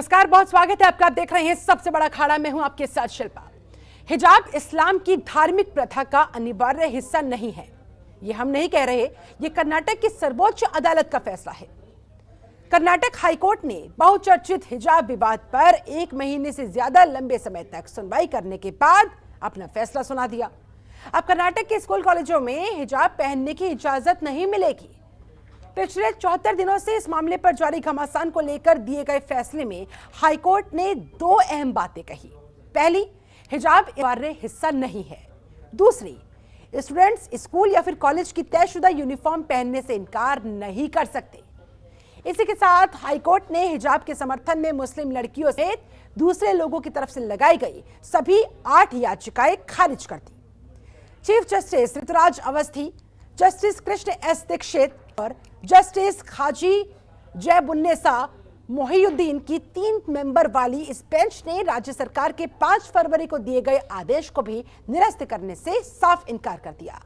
नमस्कार, बहुत स्वागत है आपका। आप देख रहे हैं सबसे बड़ा अखाड़ा। मैं हूं आपके साथ शिल्पा। हिजाब इस्लाम की धार्मिक प्रथा का अनिवार्य हिस्सा नहीं है, ये हम नहीं कह रहे, ये कर्नाटक की सर्वोच्च अदालत का फैसला है। कर्नाटक हाईकोर्ट ने बहुचर्चित हिजाब विवाद पर 1 महीने से ज्यादा लंबे समय तक सुनवाई करने के बाद अपना फैसला सुना दिया। अब कर्नाटक के स्कूल कॉलेजों में हिजाब पहनने की इजाजत नहीं मिलेगी। पिछले 74 दिनों से इस मामले पर जारी घमासान को लेकर दिए गए फैसले में हाईकोर्ट ने 2 अहम बातें कही। पहली, हिजाब अनिवार्य हिस्सा नहीं है। दूसरी, स्टूडेंट्स स्कूल या फिर कॉलेज की तयशुदा यूनिफॉर्म पहनने से इनकार नहीं कर सकते। इसी के साथ हाईकोर्ट ने हिजाब के समर्थन में मुस्लिम लड़कियों सहित दूसरे लोगों की तरफ से लगाई गई सभी 8 याचिकाएं खारिज कर दी। Chief justice Rituraj Awasthi, justice Krishna S Dixit और जस्टिस खाजी जयबुन्नेसा मोहिउद्दीन की 3 मेंबर वाली इस बेंच ने राज्य सरकार के 5 फरवरी को दिए गए आदेश को भी निरस्त करने से साफ इनकार कर दिया,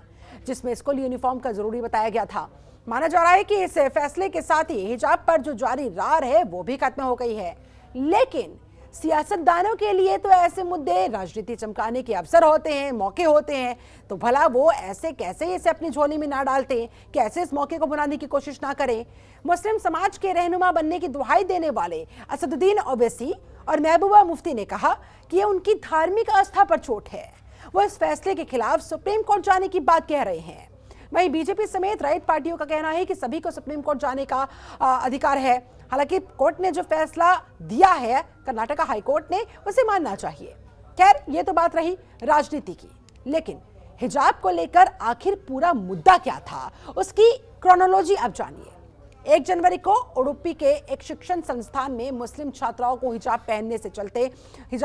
जिसमें स्कूल यूनिफॉर्म का जरूरी बताया गया था। माना जा रहा है कि इस फैसले के साथ ही हिजाब पर जो जारी रार है वो भी खत्म हो गई है। लेकिन सियासतदानों के लिए तो ऐसे मुद्दे राजनीति चमकाने के अवसर होते हैं, मौके होते हैं, तो भला वो ऐसे कैसे इसे अपनी झोली में ना डालते, कैसे इस मौके को बनाने की कोशिश ना करें। मुस्लिम समाज के रहनुमा बनने की दुहाई देने वाले असदुद्दीन ओवैसी और महबूबा मुफ्ती ने कहा कि ये उनकी धार्मिक आस्था पर चोट है। वो इस फैसले के खिलाफ सुप्रीम कोर्ट जाने की बात कह रहे हैं। वहीं बीजेपी समेत राइट पार्टियों का कहना है कि सभी को सुप्रीम कोर्ट जाने का अधिकार है। हालांकि कोर्ट ने जो फैसला दिया है कर्नाटक हाई कोर्ट ने, उसे मानना चाहिए। खैर, ये तो बात रही राजनीति की, लेकिन हिजाब को लेकर आखिर पूरा मुद्दा क्या था, उसकी क्रोनोलॉजी अब जानिए। 1 जनवरी को उडुपी के एक शिक्षण संस्थान में मुस्लिम छात्राओं को हिजाब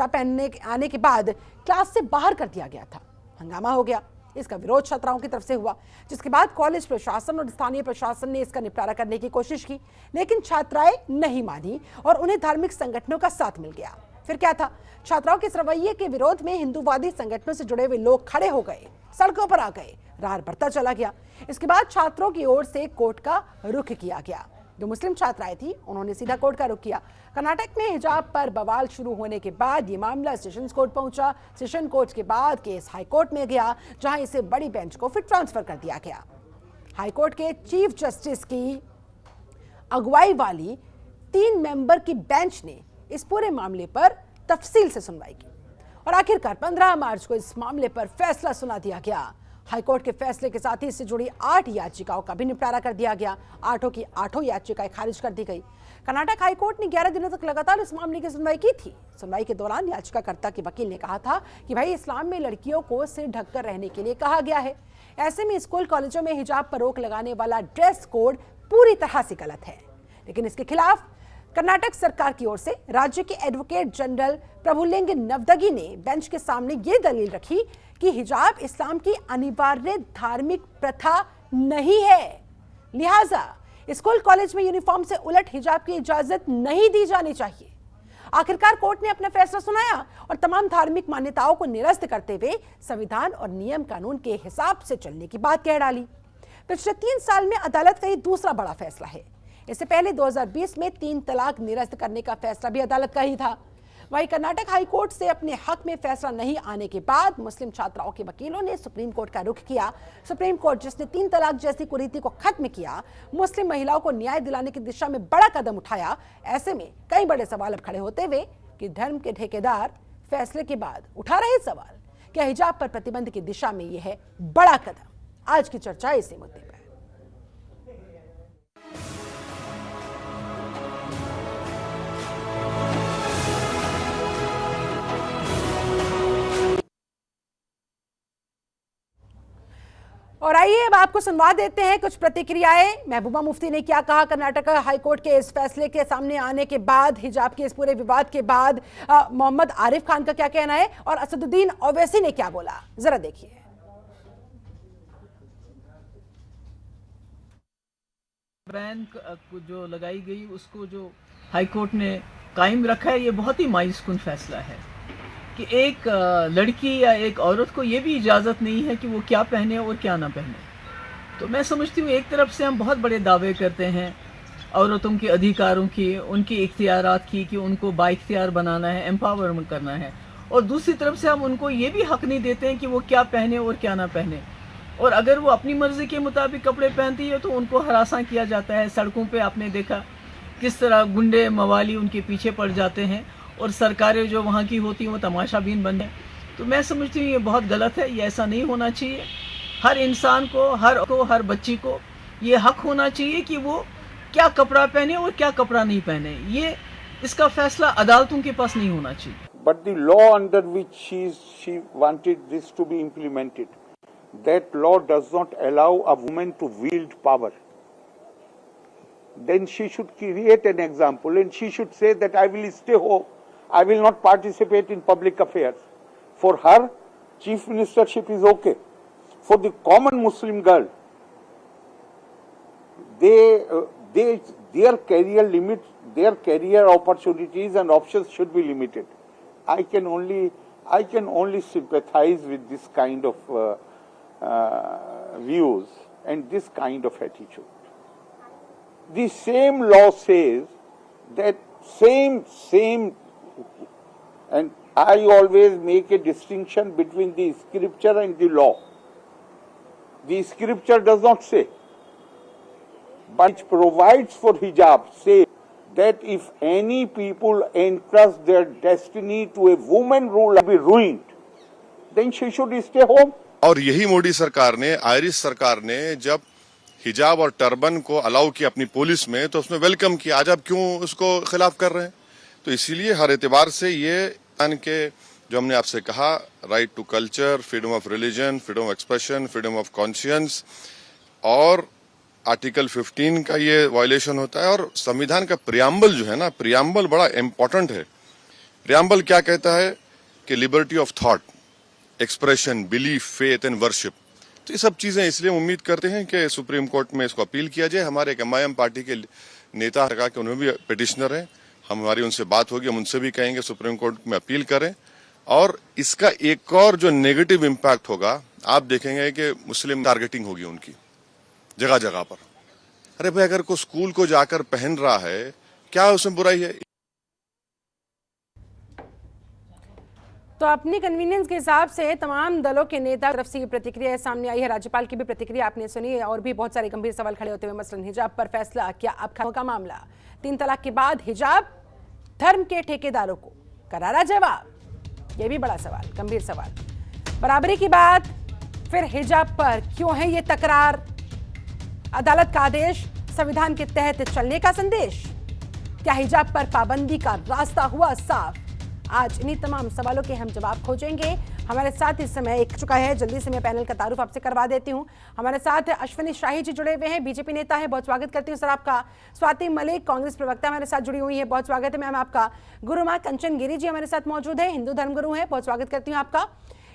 पहनने आने के बाद क्लास से बाहर कर दिया गया था। हंगामा हो गया। इसका विरोध छात्राओं की तरफ से हुआ, जिसके बाद कॉलेज प्रशासन और स्थानीय प्रशासन ने इसका निपटारा करने की कोशिश की, लेकिन छात्राएं नहीं मानी और उन्हें धार्मिक संगठनों का साथ मिल गया। फिर क्या था, छात्राओं के इस रवैये के विरोध में हिंदूवादी संगठनों से जुड़े हुए लोग खड़े हो गए, सड़कों पर आ गए, रार बढ़ता चला गया। इसके बाद छात्रों की ओर से कोर्ट का रुख किया गया। जो मुस्लिम छात्राएं थी उन्होंने सीधा कोर्ट का रुख किया। कर्नाटक में हिजाब पर बवाल शुरू होने के बाद ये मामला सेशंस कोर्ट पहुंचा। सेशन कोर्ट के बाद केस हाई कोर्ट में गया, जहां इसे बड़ी बेंच को फिर ट्रांसफर कर दिया गया। हाई कोर्ट के चीफ जस्टिस की अगुवाई वाली 3 मेंबर की बेंच ने इस पूरे मामले पर तफसील से सुनवाई की और आखिरकार 15 मार्च को इस मामले पर फैसला सुना दिया गया। हाईकोर्ट के फैसले के साथ ही इससे जुड़ी 8 याचिकाओं का भी निपटारा कर दिया गया। 8 की 8 याचिकाएं खारिज कर दी गई। कर्नाटक हाईकोर्ट ने 11 दिनों तक लगातार इस मामले की सुनवाई की थी। सुनवाई के दौरान याचिकाकर्ता के वकील ने कहा था कि भाई, इस्लाम में लड़कियों को सिर ढककर रहने के लिए कहा गया है। ऐसे में स्कूल कॉलेजों में हिजाब पर रोक लगाने वाला ड्रेस कोड पूरी तरह से गलत है। लेकिन इसके खिलाफ कर्नाटक सरकार की ओर से राज्य के एडवोकेट जनरल प्रभुलिंग नवदगी ने बेंच के सामने ये दलील रखी कि हिजाब इस्लाम की अनिवार्य धार्मिक प्रथा नहीं है, लिहाजा स्कूल कॉलेज में यूनिफॉर्म से उलट हिजाब की इजाजत नहीं दी जानी चाहिए। आखिरकार कोर्ट ने अपना फैसला सुनाया और तमाम धार्मिक मान्यताओं को निरस्त करते हुए संविधान और नियम कानून के हिसाब से चलने की बात कह डाली। पिछले 3 साल में अदालत का ये दूसरा बड़ा फैसला है। इससे पहले 2020 में 3 तलाक निरस्त करने का फैसला भी अदालत का ही था। वहीं कर्नाटक हाई कोर्ट से अपने हक में फैसला नहीं आने के बाद मुस्लिम छात्राओं के वकीलों ने सुप्रीम कोर्ट का रुख किया। सुप्रीम कोर्ट, जिसने 3 तलाक जैसी कुरीति को खत्म किया, मुस्लिम महिलाओं को न्याय दिलाने की दिशा में बड़ा कदम उठाया। ऐसे में कई बड़े सवाल अब खड़े होते हुए कि धर्म के ठेकेदार फैसले के बाद उठा रहे सवाल, क्या हिजाब पर प्रतिबंध की दिशा में यह है बड़ा कदम? आज की चर्चा इसी मुद्दे पर। और आइए अब आपको सुनवा देते हैं कुछ प्रतिक्रियाएं। महबूबा मुफ्ती ने क्या कहा कर्नाटक हाईकोर्ट के इस फैसले के सामने आने के बाद, हिजाब के इस पूरे विवाद के बाद मोहम्मद आरिफ खान का क्या कहना है और असदुद्दीन ओवैसी ने क्या बोला, जरा देखिए। बैन जो लगाई गई उसको जो हाईकोर्ट ने कायम रखा है, ये बहुत ही मायूसकुन फैसला है कि एक लड़की या एक औरत को ये भी इजाज़त नहीं है कि वो क्या पहने और क्या ना पहने। तो मैं समझती हूँ एक तरफ से हम बहुत बड़े दावे करते हैं औरतों के अधिकारों की, उनके इख्तियारात की, कि उनको बाइख्तियार बनाना है, एम्पावरमेंट करना है। और दूसरी तरफ से हम उनको ये भी हक नहीं देते हैं कि वो क्या पहने और क्या ना पहने। और अगर वो अपनी मर्जी के मुताबिक कपड़े पहनती है तो उनको हरासा किया जाता है। सड़कों पे आपने देखा किस तरह गुंडे मवाली उनके पीछे पड़ जाते हैं और सरकारें जो वहाँ की होती हैं वो तमाशाबीन बन जाए। तो मैं समझती हूँ ये बहुत गलत है, ये ऐसा नहीं होना चाहिए। हर इंसान को, हर बच्ची को ये हक होना चाहिए कि वो क्या कपड़ा पहने और क्या कपड़ा नहीं पहने। ये इसका फैसला अदालतों के पास नहीं होना चाहिए। But the law under which she wanted this to be implemented, that law does not allow a woman to wield power. Then she should create an example and she should say that I will stay home, I will not participate in public affairs. For her, chief ministership is okay. For the common Muslim girl, their career limits, their career opportunities and options should be limited. I can only sympathize with this kind of views and this kind of attitude. The same law says that same, and I always make a distinction between the scripture and the law. The scripture does not say, but it provides for hijab, say that if any people entrust their destiny to a woman ruler be ruined, then she should stay home. और यही मोदी सरकार ने, Irish सरकार ने जब हिजाब और turban को अलाउ किया अपनी पुलिस में तो उसमें वेलकम किया। आज आप क्यों उसको खिलाफ कर रहे हैं? तो इसीलिए हर एतबार से ये के जो हमने आपसे कहा, right to culture, freedom of religion, freedom of expression, freedom of conscience, और आर्टिकल 15 का ये वायलेशन होता है। और संविधान का प्रियम्बल जो है ना, प्रियम्बल बड़ा इंपॉर्टेंट है। प्रियम्बल क्या कहता है कि liberty of thought, expression, belief, faith and worship. तो ये सब चीजें इसलिए उम्मीद करते हैं कि सुप्रीम कोर्ट में इसको अपील किया जाए। हमारे MIM पार्टी के नेता कहा कि उन्हें भी पिटिशनर हैं, हमारी उनसे बात होगी, हम उनसे भी कहेंगे सुप्रीम कोर्ट में अपील करें। और इसका एक और जो नेगेटिव इम्पैक्ट होगा, आप देखेंगे कि मुस्लिम टारगेटिंग होगी उनकी जगह जगह पर। अरे भाई, अगर कोई स्कूल को जाकर पहन रहा है, क्या उसमें बुराई है? तो अपनी कन्वीनियंस के हिसाब से तमाम दलों के नेता तरफ से ये प्रतिक्रिया सामने आई है। राज्यपाल की भी प्रतिक्रिया आपने सुनी है और भी बहुत सारे गंभीर सवाल खड़े होते हुए, मसलन हिजाब पर फैसला, क्या अब खत्म का मामला, 3 तलाक के बाद हिजाब, धर्म के ठेकेदारों को करारा जवाब, ये भी बड़ा सवाल, गंभीर सवाल। बराबरी की बात, फिर हिजाब पर क्यों है ये तकरार, अदालत का आदेश, संविधान के तहत चलने का संदेश, क्या हिजाब पर पाबंदी का रास्ता हुआ साफ? आज इन्हीं तमाम सवालों के हम जवाब खोजेंगे। हमारे साथ इस समय एक चुका है, जल्दी से मैं पैनल का तारुफ आपसे करवा देती हूं। हमारे साथ अश्विनी शाही जी जुड़े हुए हैं, बीजेपी नेता है, बहुत स्वागत करती हूं सर आपका। स्वाति मलिक, कांग्रेस प्रवक्ता हमारे साथ जुड़ी हुई है, बहुत स्वागत है मैम आपका। गुरुमा कंचन गिरी जी हमारे साथ मौजूद है, हिंदू धर्मगुरु है, बहुत स्वागत करती हूँ आपका।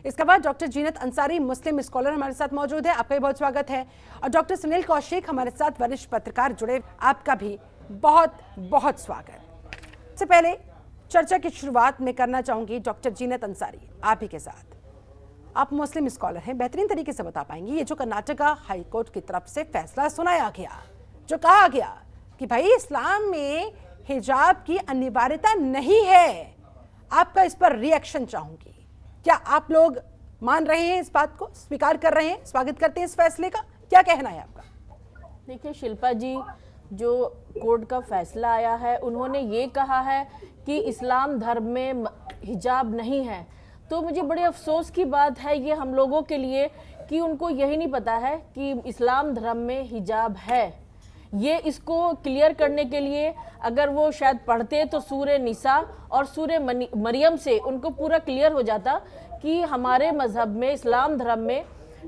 इसके बाद डॉक्टर जीनत अंसारी, मुस्लिम स्कॉलर हमारे साथ मौजूद है, आपका भी बहुत स्वागत है। और डॉक्टर सुनील कौशिक हमारे साथ वरिष्ठ पत्रकार जुड़े, आपका भी बहुत बहुत स्वागत। सबसे पहले चर्चा की शुरुआत में करना चाहूंगी डॉक्टर जीनत अंसारी, आप ही के साथ। आप मुस्लिम स्कॉलर हैं, बेहतरीन तरीके से बता पाएंगे ये जो कर्नाटका हाईकोर्ट की तरफ से फैसला सुनाया गया, जो कहा गया कि भाई इस्लाम में हिजाब की अनिवार्यता नहीं है, आपका इस पर रिएक्शन चाहूंगी। क्या आप लोग मान रहे हैं इस बात को, स्वीकार कर रहे हैं, स्वागत करते हैं इस फैसले का, क्या कहना है आपका? देखिए शिल्पा जी, जो कोर्ट का फैसला आया है, उन्होंने ये कहा है कि इस्लाम धर्म में हिजाब नहीं है। तो मुझे बड़े अफसोस की बात है ये हम लोगों के लिए कि उनको यही नहीं पता है कि इस्लाम धर्म में हिजाब है। ये इसको क्लियर करने के लिए अगर वो शायद पढ़ते तो सूरे निसा और सूरे मरियम से उनको पूरा क्लियर हो जाता कि हमारे मज़हब में, इस्लाम धर्म में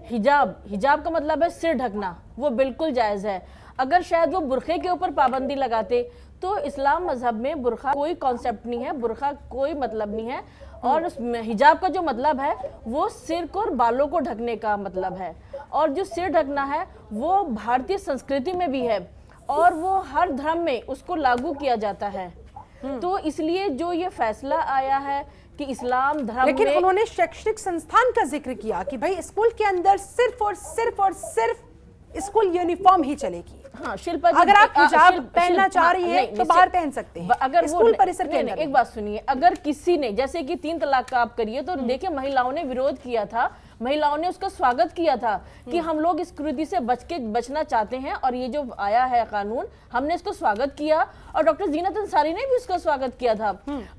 हिजाब का मतलब है सिर ढकना, वो बिल्कुल जायज़ है। अगर शायद वो बुरखे के ऊपर पाबंदी लगाते तो इस्लाम मजहब में बुरखा कोई कॉन्सेप्ट नहीं है, बुरखा कोई मतलब नहीं है। और हिजाब का जो मतलब है वो सिर को और बालों को ढकने का मतलब है। और जो सिर ढकना है वो भारतीय संस्कृति में भी है और वो हर धर्म में उसको लागू किया जाता है। तो इसलिए जो ये फैसला आया है कि इस्लाम धर्म, लेकिन उन्होंने शैक्षणिक संस्थान का जिक्र किया कि भाई स्कूल के अंदर सिर्फ और सिर्फ स्कूल यूनिफॉर्म ही चलेगी। हाँ शिल्पा जी, अगर आप हिजाब पहनना चाह रही है तो बाहर पहन सकते हैं, अगर स्कूल परिसर के अंदर। एक बात सुनिए, अगर किसी ने जैसे कि 3 तलाक का आप करिए तो देखिए महिलाओं ने विरोध किया था, महिलाओं ने उसका स्वागत किया था कि हम लोग इस कुरीति से बचना चाहते हैं और ये जो आया है कानून हमने इसको स्वागत किया, और डॉक्टर जीनत अंसारी ने भी उसका स्वागत किया था।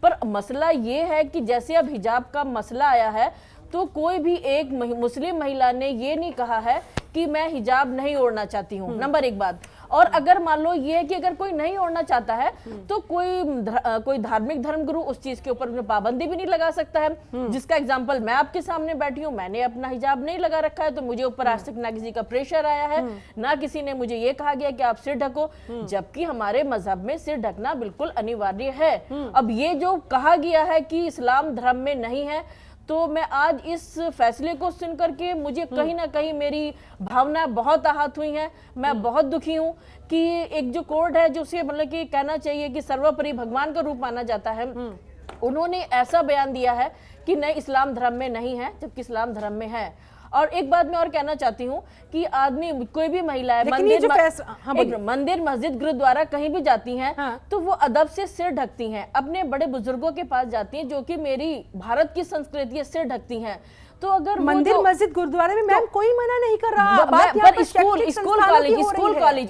पर मसला ये है कि जैसे अब हिजाब का मसला आया है तो कोई भी एक मुस्लिम महिला ने ये नहीं कहा है कि मैं हिजाब नहीं ओढ़ना चाहती हूँ, नंबर 1 बात। और अगर मान लो ये है कि अगर कोई नहीं ओढ़ना चाहता है तो कोई धार्मिक धर्मगुरु उस चीज के ऊपर पाबंदी भी नहीं लगा सकता है, जिसका एग्जांपल मैं आपके सामने बैठी हूँ, मैंने अपना हिजाब नहीं लगा रखा है तो मुझे ऊपर आज तक ना किसी का प्रेशर आया है, ना किसी ने मुझे ये कहा गया कि आप सिर ढको, जबकि हमारे मजहब में सिर ढकना बिल्कुल अनिवार्य है। अब ये जो कहा गया है कि इस्लाम धर्म में नहीं है, तो मैं आज इस फैसले को सुनकर के मुझे कहीं ना कहीं मेरी भावना बहुत आहत हुई हैं, मैं बहुत दुखी हूं कि एक जो कोर्ट है जो उसे मतलब कि कहना चाहिए कि सर्वोपरि भगवान का रूप माना जाता है, उन्होंने ऐसा बयान दिया है कि नहीं इस्लाम धर्म में नहीं है, जबकि इस्लाम धर्म में है। और एक बात मैं और कहना चाहती हूँ कि आदमी कोई भी महिला है मंदिर मस्जिद गुरुद्वारा कहीं भी जाती हैं, तो वो अदब से सिर ढकती हैं, अपने बड़े बुजुर्गों के पास जाती हैं जो कि मेरी भारत की संस्कृति है, सिर ढकती हैं। तो अगर मंदिर मस्जिद गुरुद्वारे में मैम कोई मना नहीं कर रहा, पर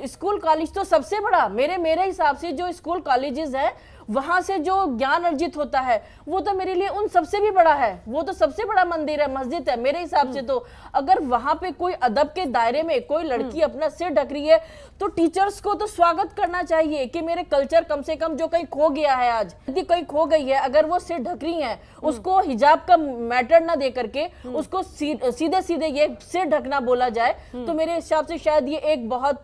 स्कूल कॉलेज तो सबसे बड़ा मेरे हिसाब से जो स्कूल कॉलेजेस है वहां से जो ज्ञान अर्जित होता है वो तो मेरे लिए उन सबसे भी बड़ा है, वो तो सबसे बड़ा मंदिर है, मस्जिद है मेरे हिसाब से। तो अगर वहां पे कोई अदब के दायरे में कोई लड़की अपना सिर ढक रही है तो टीचर्स को तो स्वागत करना चाहिए कि मेरे कल्चर कम से कम जो कहीं खो गया है, आज यदि कहीं खो गई है, अगर वो सिर ढक रही है उसको हिजाब का मैटर ना दे करके उसको सीधे सीधे ये सिर ढकना बोला जाए तो मेरे हिसाब से शायद ये एक बहुत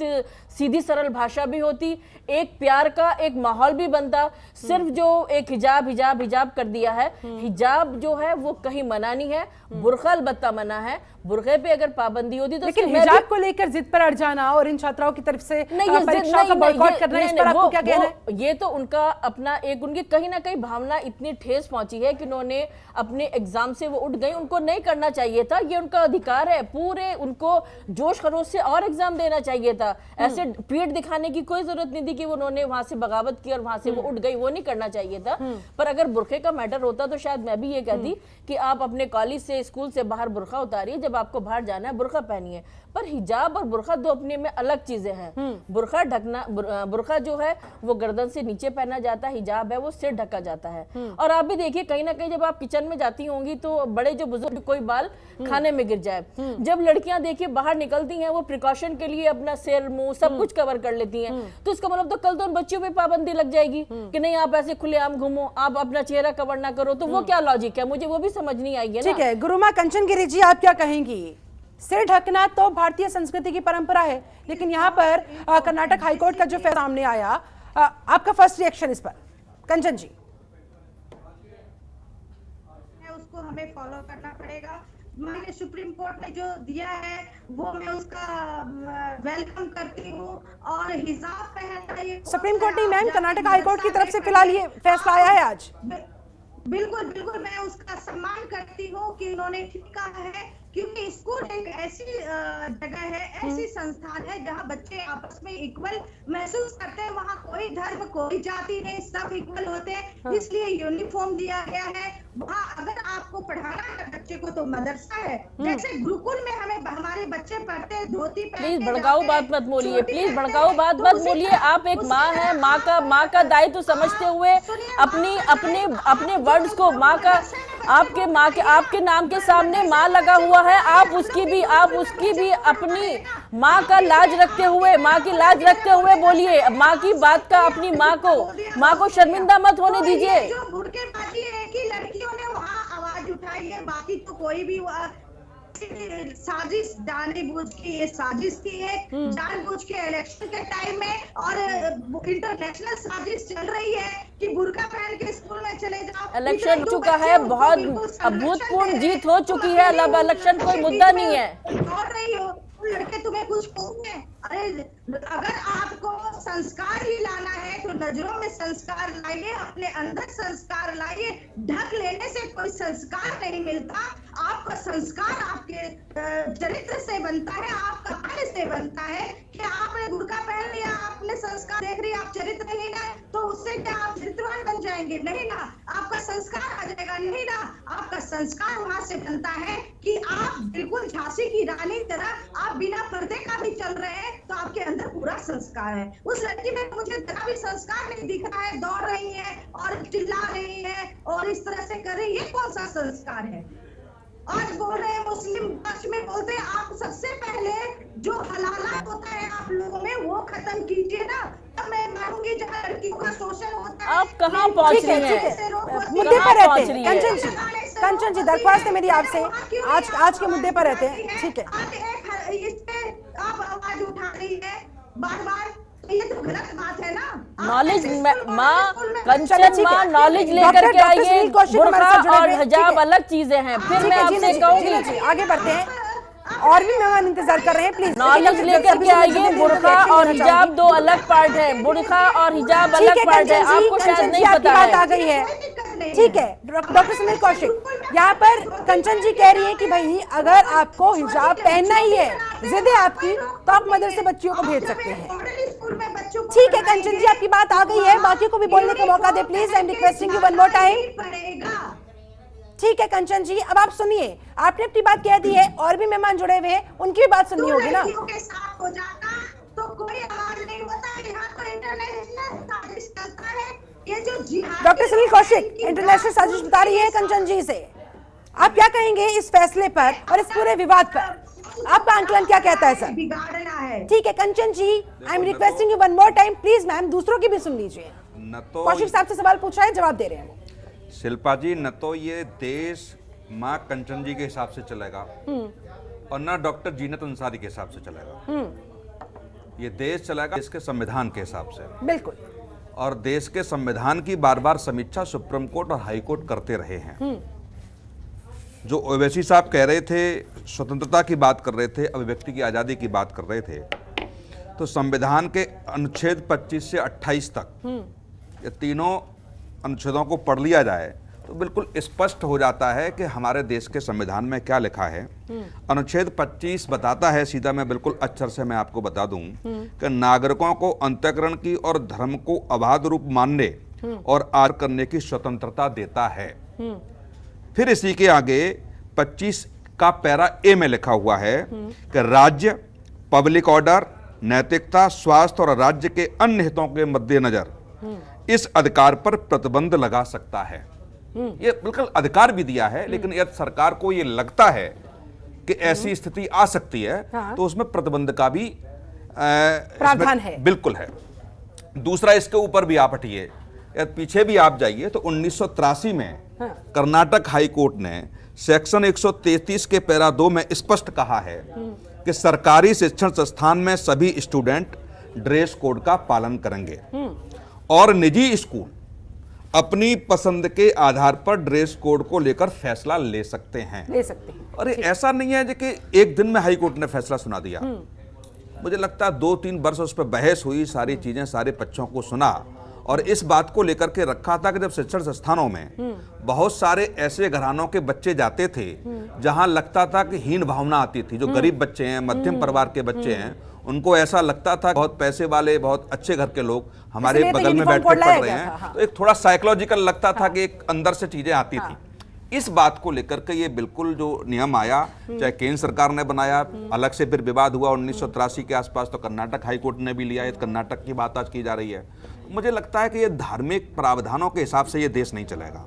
सीधी सरल भाषा भी होती, एक प्यार का एक माहौल भी बनता। सिर्फ जो एक हिजाब कर दिया है, हिजाब जो है वो कहीं मना नहीं है, बुर्का अलबत्ता मना है, बुर्के पे अगर पाबंदी होती तो लेकिन हिजाब को लेकर जिद पर अड़ जाना और इन छात्राओं की तरफ से परीक्षाओं का बॉयकॉट करना, इस पर आपको क्या कहना है? ये तो उनका अपना एक उनकी कहीं ना कहीं भावना इतनी ठेस पहुंची है कि उन्होंने अपने एग्जाम से वो उठ गई, उनको नहीं करना चाहिए था, ये उनका अधिकार है, पूरे उनको जोश खरोश से और एग्जाम देना चाहिए था, ऐसे पीठ दिखाने की कोई जरूरत नहीं थी कि उन्होंने वहां से बगावत की और वहां से वो उठ गई, वो नहीं करना चाहिए था। पर अगर बुर्के का मैटर होता तो शायद मैं भी ये कहती कि आप अपने कॉलेज से स्कूल से बाहर बुर्का उतारिए, जब आपको बाहर जाना है बुर्का पहनिए। पर हिजाब और बुर्का दो अपने में अलग चीजें हैं। बुर्का ढकना, बुर्का जो है वो गर्दन से नीचे पहना जाता है, हिजाब है वो सिर ढका जाता है। और आप भी देखिए कहीं ना कहीं जब आप किचन में जाती होंगी तो बड़े जो बुजुर्ग कोई बाल खाने में गिर जाए, जब लड़कियां देखिए बाहर निकलती हैं वो प्रिकॉशन के लिए अपना सिर मुंह सब कुछ कवर कर लेती हैं, तो इसका मतलब तो कल तो उन बच्चियों पे पाबंदी लग जाएगी कि नहीं आप ऐसे खुलेआम घूमो, आप अपना चेहरा कवर ना करो, तो वो क्या लॉजिक है, मुझे वो भी समझ नहीं आई है। ठीक है, गुरुमा कंचन गिरी जी आप क्या कहेंगी? सिर ढकना तो भारतीय संस्कृति की परंपरा है, लेकिन यहाँ पर कर्नाटक हाईकोर्ट का जो फैसला सामने आया, आपका फर्स्ट रिएक्शन इस पर? कंचन जी। उसको हमें फॉलो करना पड़ेगा, मैंने सुप्रीम कोर्ट ने जो दिया है वो मैं उसका वेलकम करती हूँ। और हिजाब पहनना ये सुप्रीम कोर्ट नहीं मैम, कर्नाटक हाईकोर्ट की तरफ से फिलहाल ये फैसला आया है आज। बिल्कुल बिल्कुल मैं उसका सम्मान करती हूँ कि उन्होंने ठीक कहा है, क्योंकि स्कूल एक ऐसी जगह है, ऐसी संस्थान है जहाँ बच्चे आपस में इक्वल महसूस करते हैं, वहाँ कोई धर्म कोई जाति नहीं, सब इक्वल होते हैं, इसलिए यूनिफॉर्म दिया गया है। वहाँ अगर आपको पढ़ाना है बच्चे को तो मदरसा है, जैसे गुरुकुल में हमें हमारे बच्चे पढ़ते हैं, धोती प्लीज भड़काऊ बात मत बोलिए, प्लीज भड़काऊ बात मत बोलिए। आप एक माँ है, माँ का दायित्व समझते हुए अपने वर्ड्स को माँ का, आपके नाम के सामने माँ लगा हुआ है, आप उसकी भी अपनी माँ का लाज रखते हुए, माँ की लाज रखते हुए बोलिए, माँ की बात का अपनी माँ को शर्मिंदा मत होने दीजिए। जो बुड़के बाकी है कि लड़कियों ने वहाँ आवाज उठाई है, बाकी तो कोई भी साजिश जानबूझ की, ये साजिश की है जानबूझ के इलेक्शन के टाइम में, और इंटरनेशनल साजिश चल रही है कि बुर्का पहन के स्कूल में चले जाओ। इलेक्शन चुका है, बहुत अभूतपूर्व जीत हो चुकी है, अब इलेक्शन कोई मुद्दा नहीं है। दौड़ रही हो लड़के तुम्हें कुछ कहोगे? अरे अगर आपको संस्कार ही लाना है तो नजरों में संस्कार लाइए, अपने अंदर संस्कार लाइए, ढक लेने से कोई संस्कार नहीं मिलता, आपका संस्कार आपके चरित्र से बनता है, आपका संस्कार से बनता है कि आपने बुर्का पहन लिया, आपने संस्कार देख रही, आप चरित्रहीन है, तो उससे क्या आप चरित्रवान बन जाएंगे? नहीं ना, आपका संस्कार आ जाएगा। नहीं ना, आपका संस्कार वहां से बनता है कि आप बिल्कुल झांसी की रानी तरह आप बिना पर्दे का भी चल रहे हैं, तो आपके अंदर पूरा संस्कार है। उस लड़की में मुझे जरा भी संस्कार नहीं दिख रहा है, दौड़ रही है और चिल्ला रही है और इस तरह से कर रही है, ये कौन सा संस्कार है? आज बोल रहे हैं मुस्लिम पक्ष में, बोलते हैं आप सबसे पहले जो हलाला होता है आप लोगों में वो खत्म कीजिए ना, तब मैं मानूंगी जहाँ लड़कियों का शोषण होता है। आप कहाँ पहुँच रही हैं? मुद्दे पर रहते हैं कंचन जी। कंचन जी, दरख्वास्त है मेरी आपसे, आज के मुद्दे पर रहते हैं, ठीक है? आज इस पे आप आवाज उठा रही है बार बार, ये तो गलत बात है ना। नॉलेज माँ, कंचन माँ नॉलेज लेकर के आइए। बुर्का और हिजाब अलग चीजें हैं। फिर मैं आपसे कहूंगी, आगे बढ़ते हैं, और भी मेहमान इंतजार कर रहे हैं, प्लीज नॉलेज लेकर के आइए। बुर्का और हिजाब दो अलग पार्ट है, बुर्का और हिजाब अलग पार्ट है, आपको शायद नहीं पता बात आ है। गई है, ठीक है? डॉक्टर सुनील कौशिक, यहाँ पर कंचन जी कह रही है कि भाई अगर आपको हिजाब पहनना ही है, जिद है आपकी, तो आप मदरसे बच्चियों को भेज सकते हैं। ठीक है कंचन जी, आपकी बात आ गई है, बाकी को भी बोलने का मौका दे please. I am requesting you one more time. ठीक है कंचन जी, अब आप सुनिए, आपने अपनी बात कह दी है, और भी मेहमान जुड़े हुए हैं, उनकी भी बात सुननी होगी ना। तो कोई आवाज नहीं होता, यहाँ तो इंटरनेशनल साजिश चलता है। ये जो जिहाद, डॉक्टर सुनील कौशिक इंटरनेशनल साजिश बता रही है कंचन जी से, आप क्या कहेंगे इस फैसले पर और इस पूरे विवाद पर? आपका आंकलन क्या कहता है सर? बिगाड़ना है। ठीक है Kanchan ji, I am requesting you one more time please ma'am, दूसरों की भी सुन लीजिए। कौशिक साहब से सवाल पूछा है, जवाब दे रहे हैं वो। शिल्पा जी, न तो ये देश माँ कंचन जी के हिसाब से चलेगा और न डॉक्टर जीनत अंसारी के हिसाब से चलेगा। ये देश चलेगा देश के संविधान के हिसाब से, बिल्कुल। और देश के संविधान की बार बार समीक्षा सुप्रीम कोर्ट और हाई कोर्ट करते रहे हैं। जो ओवैसी साहब कह रहे थे, स्वतंत्रता की बात कर रहे थे, अभिव्यक्ति की आज़ादी की बात कर रहे थे, तो संविधान के अनुच्छेद 25 से 28 तक ये तीनों अनुच्छेदों को पढ़ लिया जाए तो बिल्कुल स्पष्ट हो जाता है कि हमारे देश के संविधान में क्या लिखा है। अनुच्छेद 25 बताता है, सीधा मैं बिल्कुल अक्षर से मैं आपको बता दूं कि नागरिकों को अंतःकरण की और धर्म को अबाध रूप मानने और आचरण करने की स्वतंत्रता देता है। फिर इसी के आगे 25 का पैरा ए में लिखा हुआ है कि राज्य पब्लिक ऑर्डर, नैतिकता, स्वास्थ्य और राज्य के अन्य हितों के मद्देनजर इस अधिकार पर प्रतिबंध लगा सकता है। ये बिल्कुल अधिकार भी दिया है, लेकिन यदि सरकार को ये लगता है कि ऐसी स्थिति आ सकती है तो उसमें प्रतिबंध का भी प्रावधान है, बिल्कुल है। दूसरा, इसके ऊपर भी आप हटिए, पीछे भी आप जाइए तो 1983 में कर्नाटक हाई कोर्ट ने सेक्शन 133 के पैरा 2 में स्पष्ट कहा है कि सरकारी शिक्षण संस्थान में सभी स्टूडेंट ड्रेस कोड का पालन करेंगे और निजी स्कूल अपनी पसंद के आधार पर ड्रेस कोड को लेकर फैसला ले सकते हैं। अरे ऐसा नहीं है कि एक दिन में हाई कोर्ट ने फैसला सुना दिया। मुझे लगता है 2-3 वर्ष उस पर बहस हुई, सारी चीजें, सारे पक्षों को सुना और इस बात को लेकर के रखा था कि जब शिक्षण संस्थानों में बहुत सारे ऐसे घरानों के बच्चे जाते थे जहां लगता था कि हीन भावना आती थी। जो गरीब बच्चे हैं, मध्यम परिवार के बच्चे हैं, उनको ऐसा लगता था बहुत पैसे वाले, बहुत अच्छे घर के लोग हमारे बगल में बैठ के पढ़ रहे हैं, तो एक थोड़ा साइकोलॉजिकल लगता था कि एक अंदर से चीजें आती थी। इस बात को लेकर के ये बिल्कुल जो नियम आया, चाहे केंद्र सरकार ने बनाया, अलग से फिर विवाद हुआ 1983 के आसपास, तो कर्नाटक हाई कोर्ट ने भी लिया। ये कर्नाटक की बात आज की जा रही है। मुझे लगता है कि ये धार्मिक प्रावधानों के हिसाब से ये देश नहीं चलेगा।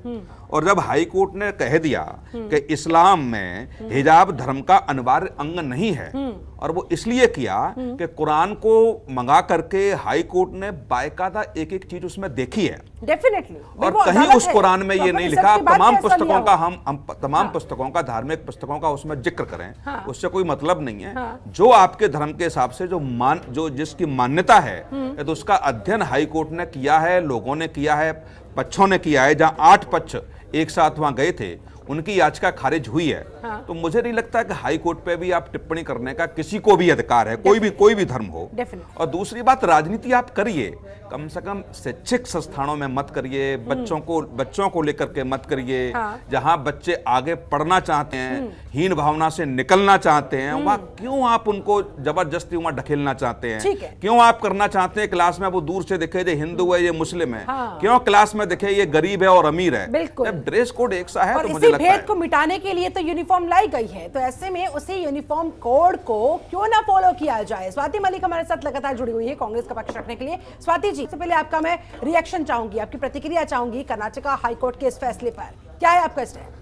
और जब हाई कोर्ट ने कह दिया कि इस्लाम में हिजाब धर्म का अनिवार्य अंग नहीं है, और वो इसलिए किया कि कुरान को मंगा करके हाई कोर्ट ने बाकायदा एक एक चीज उसमें देखी है। डेफिनेटली। और कहीं उस कुरान में ये नहीं लिखा तमाम पुस्तकों का हम तमाम पुस्तकों का, धार्मिक पुस्तकों का उसमें जिक्र करें, उससे कोई मतलब नहीं है। जो आपके धर्म के हिसाब से जो जिसकी मान्यता है, तो उसका अध्ययन हाई कोर्ट ने किया है, लोगों ने किया है, पक्षों ने किया है। जहां 8 पक्ष एक साथ वहां गए थे, उनकी याचिका खारिज हुई है, हाँ। तो मुझे नहीं लगता कि हाई कोर्ट पे भी आप टिप्पणी करने का किसी को भी अधिकार है, कोई भी धर्म हो। और दूसरी बात, राजनीति आप करिए, कम से कम शैक्षिक संस्थानों में मत करिए, बच्चों को लेकर के मत करिए। हाँ। जहां बच्चे आगे पढ़ना चाहते हैं, हीन भावना से निकलना चाहते हैं, वहां क्यों आप उनको जबरदस्ती वहां ढकेलना चाहते हैं? क्यों आप करना चाहते हैं क्लास में वो दूर से दिखे ये हिंदू है, ये मुस्लिम है? हाँ। क्यों क्लास में दिखे ये गरीब है और अमीर है? जब ड्रेस कोड एक सा है, और तो इसी मुझे लगता है भेद को मिटाने के लिए तो यूनिफॉर्म लाई गई है, तो ऐसे में उसी यूनिफॉर्म कोड को क्यों ना फॉलो किया जाए। स्वाति मलिक हमारे साथ लगातार जुड़ी हुई है कांग्रेस का पक्ष रखने के लिए। स्वाति जी, सबसे पहले आपका मैं रिएक्शन चाहूंगी, आपकी प्रतिक्रिया चाहूंगी कर्नाटक हाईकोर्ट के इस फैसले पर, क्या है आपका स्टैंड?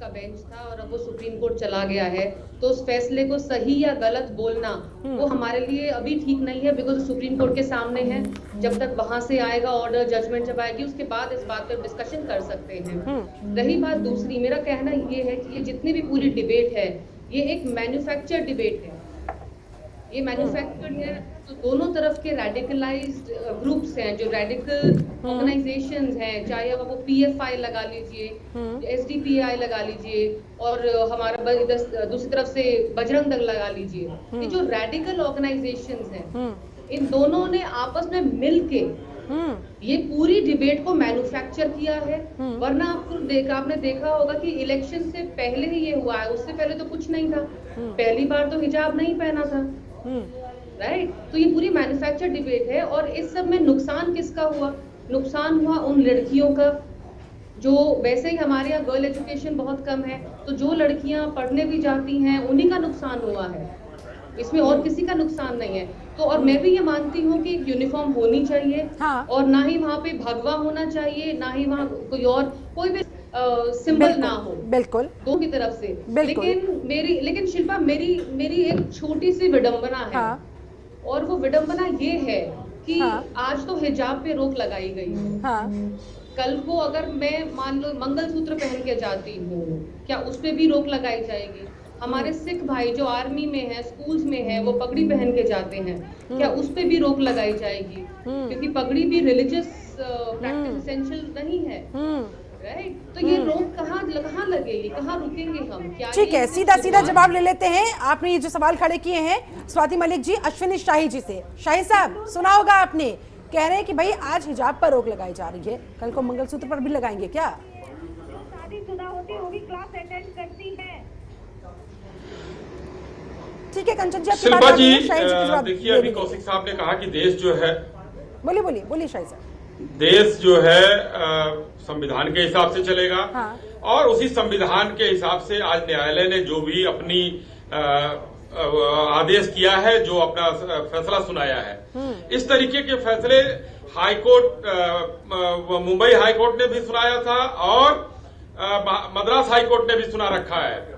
का बेंच था और अब वो सुप्रीम कोर्ट चला गया है, तो उस फैसले को सही या गलत बोलना वो हमारे लिए अभी ठीक नहीं है, बिकॉज सुप्रीम कोर्ट के सामने है। जब तक वहां से आएगा ऑर्डर, जजमेंट जब आएगी, उसके बाद इस बात पर डिस्कशन कर सकते हैं। रही बात दूसरी, मेरा कहना ये है कि ये जितनी भी पूरी डिबेट है, ये एक मैन्युफैक्चर डिबेट है। ये मैन्युफैक्चर्ड है, तो दोनों तरफ के रेडिकलाइज्ड ग्रुप्स हैं, जो रेडिकल ऑर्गेनाइजेशंस हैं, चाहे अब वो PFI लगा लीजिए, SDPI लगा लीजिए, और हमारा दूसरी तरफ से बजरंग दल लगा लीजिए, ये जो रेडिकल ऑर्गेनाइजेशंस हैं, इन दोनों ने आपस में मिलके ये पूरी डिबेट को मैन्युफैक्चर किया है। वरना आपने देखा होगा कि इलेक्शन से पहले ही ये हुआ है, उससे पहले तो कुछ नहीं था। पहली बार तो हिजाब नहीं पहना था, राइट? तो ये पूरी मैन्युफैक्चर डिबेट है। और इस सब में नुकसान किसका हुआ? नुकसान हुआ उन लड़कियों का जो वैसे ही हमारे यहाँ गर्ल एजुकेशन बहुत कम है, तो जो लड़कियां पढ़ने भी जाती हैं उन्हीं का नुकसान हुआ है, इसमें और किसी का नुकसान नहीं है। तो और मैं भी ये मानती हूँ कि यूनिफॉर्म होनी चाहिए, हाँ। और ना ही वहाँ पे भगवा होना चाहिए, ना ही वहाँ कोई भी सिंबल ना हो, बिल्कुल दो की तरफ से। लेकिन शिल्पा, मेरी एक छोटी सी विडंबना है, हाँ। और वो विडंबना ये है कि हाँ। आज तो हिजाब पे रोक लगाई गई, हाँ। कल को अगर मैं मान लो मंगलसूत्र पहन के जाती हूँ, क्या उस पे भी रोक लगाई जाएगी? हमारे सिख भाई जो आर्मी में है, स्कूल्स में है, वो पगड़ी पहन के जाते हैं, क्या उस पे भी रोक लगाई जाएगी? क्योंकि पगड़ी भी रिलीजियस प्रैक्टिस एसेंशियल नहीं है, राइट? तो ये रोक कहाँ लगेगी, कहाँ रुकेंगे हम? क्या ठीक है, सीधा जवाब ले लेते हैं। आपने ये जो सवाल खड़े किए हैं स्वाति मलिक जी अश्विनी शाही जी से। शाही साहब, सुना होगा आपने, कह रहे हैं कि भाई आज हिजाब पर रोक लगाई जा रही है, कल को मंगलसूत्र पर भी लगाएंगे क्या? शादीशुदा होती होगी, क्लास अटेंड करती है। ठीक है कंचन जी, शिल्पा जी, देखिए अभी कौशिक साहब ने कहा कि देश जो है, बोलिए शाही साहब, देश जो है संविधान के हिसाब से चलेगा, हाँ। और उसी संविधान के हिसाब से आज न्यायालय ने जो भी अपनी आदेश किया है, जो अपना फैसला सुनाया है, इस तरीके के फैसले हाईकोर्ट, मुंबई हाईकोर्ट ने भी सुनाया था और मद्रास हाईकोर्ट ने भी सुना रखा है।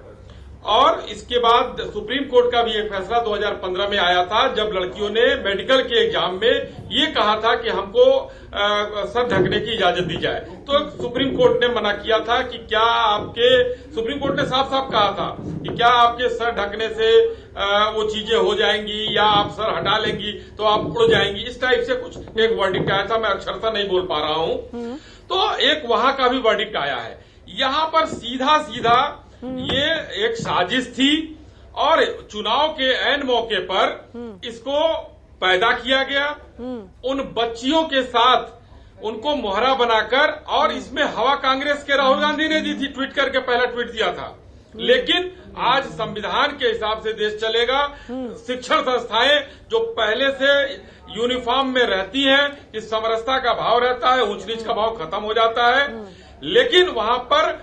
और इसके बाद सुप्रीम कोर्ट का भी एक फैसला 2015 में आया था, जब लड़कियों ने मेडिकल के एग्जाम में ये कहा था कि हमको सर ढकने की इजाजत दी जाए, तो सुप्रीम कोर्ट ने मना किया था कि सुप्रीम कोर्ट ने साफ साफ कहा था कि क्या आपके सर ढकने से वो चीजें हो जाएंगी, या आप सर हटा लेंगी तो आप उड़ जाएंगी, इस टाइप से कुछ एक वर्डिक्ट आया था। मैं अक्षरशः नहीं बोल पा रहा हूं, तो एक वहां का भी वर्डिक्ट आया है। यहां पर सीधा ये एक साजिश थी और चुनाव के ऐन मौके पर इसको पैदा किया गया, उन बच्चियों के साथ उनको मोहरा बनाकर, और इसमें हवा कांग्रेस के राहुल गांधी ने दी थी, ट्वीट करके पहला ट्वीट दिया था। लेकिन आज संविधान के हिसाब से देश चलेगा। शिक्षण संस्थाएं जो पहले से यूनिफॉर्म में रहती हैं, इस समरसता का भाव रहता है, ऊंच नीच का भाव खत्म हो जाता है, लेकिन वहां पर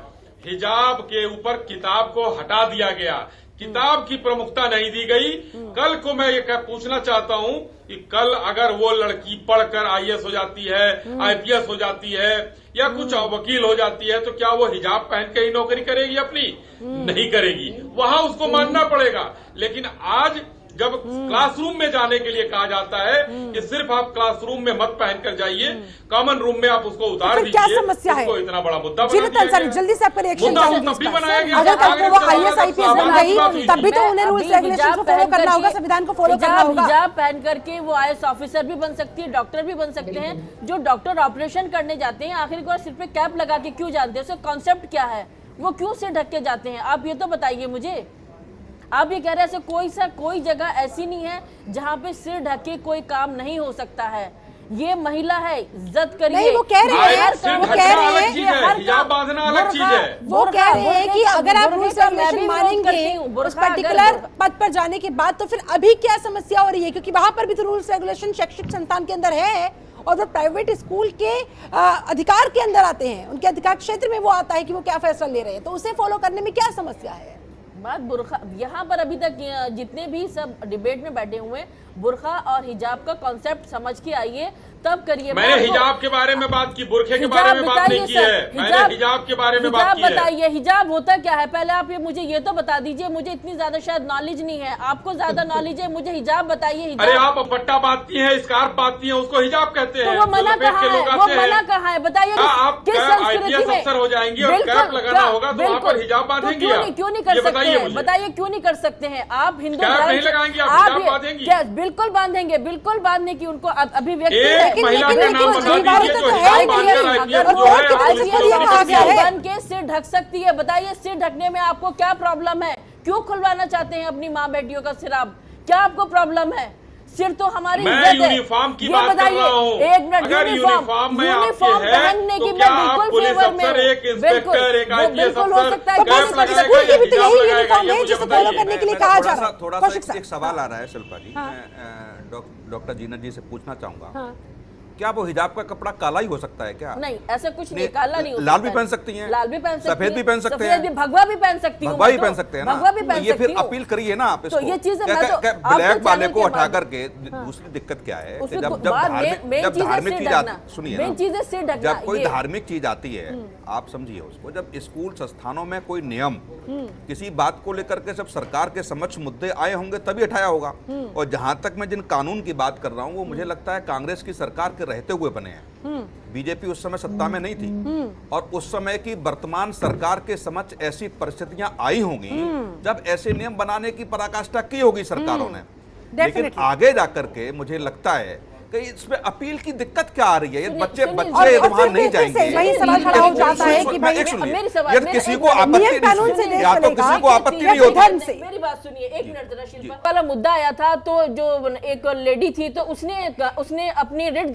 हिजाब के ऊपर किताब को हटा दिया गया, किताब की प्रमुखता नहीं दी गई। कल को मैं ये पूछना चाहता हूं कि कल अगर वो लड़की पढ़कर IAS हो जाती है, IPS हो जाती है, या कुछ वकील हो जाती है, तो क्या वो हिजाब पहन के ही नौकरी करेगी अपनी? नहीं करेगी, वहां उसको मानना पड़ेगा। लेकिन आज जब क्लासरूम में जाने के लिए कहा जाता है कि सिर्फ आप क्लासरूम में मत पहनकर जाइए, कॉमन रूम में आप उसको उतार दीजिए। क्या समस्या है? इतना बड़ा मुद्दा बना दिया गया। जल्दी से आपका रिएक्शन मुद्दा तब भी बनाया गया। अगर कल को वो IAS IPS बन गई तब भी तो उन्हें रूल्स रेगुलेशन को फॉलो करना होगा, संविधान को फॉलो करना होगा। हिजाब पहन करके वो IAS ऑफिसर भी बन सकती है, डॉक्टर भी बन सकते हैं। जो डॉक्टर ऑपरेशन करने जाते हैं आखिरकार सिर पे कैप लगा के क्यों जाते हैं? उसका कॉन्सेप्ट क्या है? वो क्यों सिर ढक के जाते हैं? आप ये तो बताइए मुझे। आप ये कह रहे हैं कोई जगह ऐसी नहीं है जहाँ पे सिर ढक के कोई काम नहीं हो सकता है। ये महिला है, इज्जत करिए। नहीं, वो कह रहे हैं हिजाब बांधना अलग चीज है। वो कह रहे हैं कि अगर आप रूल्स रेगुलेशन मानेंगे उस पर्टिकुलर पद पर जाने के बाद, तो फिर अभी क्या समस्या हो रही है? क्योंकि वहां पर भी तो रूल्स रेगुलेशन शैक्षिक संस्थान के अंदर है और वो प्राइवेट स्कूल के अधिकार के अंदर आते हैं, उनके अधिकार क्षेत्र में वो आता है कि वो क्या फैसला ले रहे हैं, तो उसे फॉलो करने में क्या समस्या है? बात बुर्खा, यहाँ पर अभी तक जितने भी सब डिबेट में बैठे हुए हैं, बुर्खा और हिजाब का कॉन्सेप्ट समझ के आइए तब करिए। मैंने हिजाब के बारे में बात की, बुर्खे के बारे में बात नहीं की है। मैंने हिजाब के बारे में बात की है। बताइए हिजाब होता क्या है? पहले आप मुझे ये तो बता दीजिए, मुझे इतनी ज्यादा शायद नॉलेज नहीं है, आपको ज्यादा नॉलेज है, मुझे हिजाब बताइए। अरे आप पट्टा बांधती हैं, स्कार्फ बांधती हैं, उसको हिजाब कहते हैं। वो मना कहाँ है? वो मना कहाँ है? बताइए आप IPS अफसर हो जाएंगी और कैप लगाना होगा तो वहाँ पर हिजाब बांधेंगी। क्यों नहीं कर सकते हैं? बताइए क्यों नहीं कर सकते हैं? आप हिंदू नहीं लगाएंगी, आप हिजाब बांधेंगी। बिल्कुल बांधेंगे, बिल्कुल बांधने की उनको अभिव्यक्ति बन के सिर ढक सकती है। बताइए सिर ढकने में आपको क्या प्रॉब्लम है? क्यों खुलवाना चाहते हैं अपनी माँ बेटियों का सिर? आप क्या आपको प्रॉब्लम है? सिर तो हमारी इज्जत है। यूनिफॉर्म की बात कर रहा हूं। एक मिनट, यूनिफॉर्म पहनने की मैं बिल्कुल फेवर में हूं। बिल्कुल हो सकता है, स्कूल की भी तो यही यूनिफॉर्म है जिसे फॉलो करने के लिए कहा जा रहा है। थोड़ा सा एक सवाल आ रहा है शिल्पा जी, मैं डॉक्टर जीनत जी से पूछना चाहूंगा, क्या वो हिजाब का कपड़ा काला ही हो सकता है क्या? नहीं, ऐसा कुछ नहीं, काला नहीं हो सकता। लाल भी पहन सकती हैं, लाल भी पहन सकती हैं, सफेद भी पहन सकते हैं, भगवा भी पहन सकती हूं, भगवा भी पहन सकते हैं ना। भगवा भी पहन ये फिर सकती हूं। अपील करिए ना आप इसको। तो ये चीजें ब्लैक वाले को हटा करके दूसरी दिक्कत क्या है कि जब धार्मिक चीज आती, सुनिए ना, जब कोई धार्मिक चीज आती है, आप समझिए उसको, जब स्कूल संस्थानों में कोई नियम किसी बात को लेकर के जब सरकार के समक्ष मुद्दे आए होंगे तभी हटाया होगा। और जहां तक मैं जिन कानून की बात कर रहा हूं वो मुझे लगता है कांग्रेस की सरकार के रहते हुए बने हैं। बीजेपी उस समय सत्ता में नहीं थी और उस समय की वर्तमान सरकार के समक्ष ऐसी परिस्थितियां आई होंगी जब ऐसे नियम बनाने की पराकाष्ठा की होगी सरकारों ने। लेकिन आगे जाकर के मुझे लगता है कि इसमें अपील की दिक्कत क्या आ रही है? ये बच्चे वहां नहीं जाएंगे। वही सवाल खड़ा हो जाता है कि भाई यदि किसी को आपत्ति या तो किसी को आपत्ति नहीं होती। मेरी बात सुनिए एक मिनट जरा। शिल्पा वाला मुद्दा आया था तो जो एक लेडी थी तो उसने अपनी रिट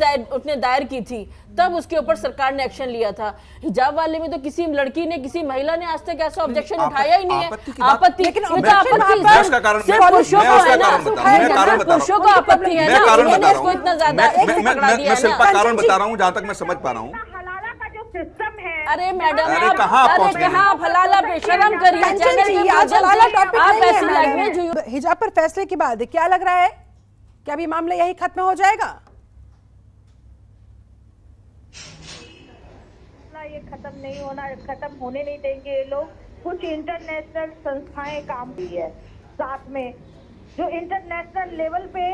दायर की थी, तब उसके ऊपर सरकार ने एक्शन लिया था। हिजाब वाले में तो किसी लड़की ने, किसी महिला ने आज तक ऐसा ऑब्जेक्शन उठाया ही नहीं है। आपत्ति पुरुषों को आपत्ति है ना, उन्होंने इसको इतना ज्यादा मैं शिल्पा कारण बता रहा हूँ जहां तक मैं समझ पा रहा हूँ। हलाला का जो सिस्टम है, अरे मैडम अरे कहाँ पहुंच गए? आप हलाला पे शर्म करिए। हिजाब पर फैसले के बाद क्या लग रहा है, क्या अभी मामला यही खत्म हो जाएगा? ये खत्म नहीं होना, खत्म होने नहीं देंगे ये लोग। कुछ इंटरनेशनल संस्थाएं काम की है साथ में, जो इंटरनेशनल लेवल पे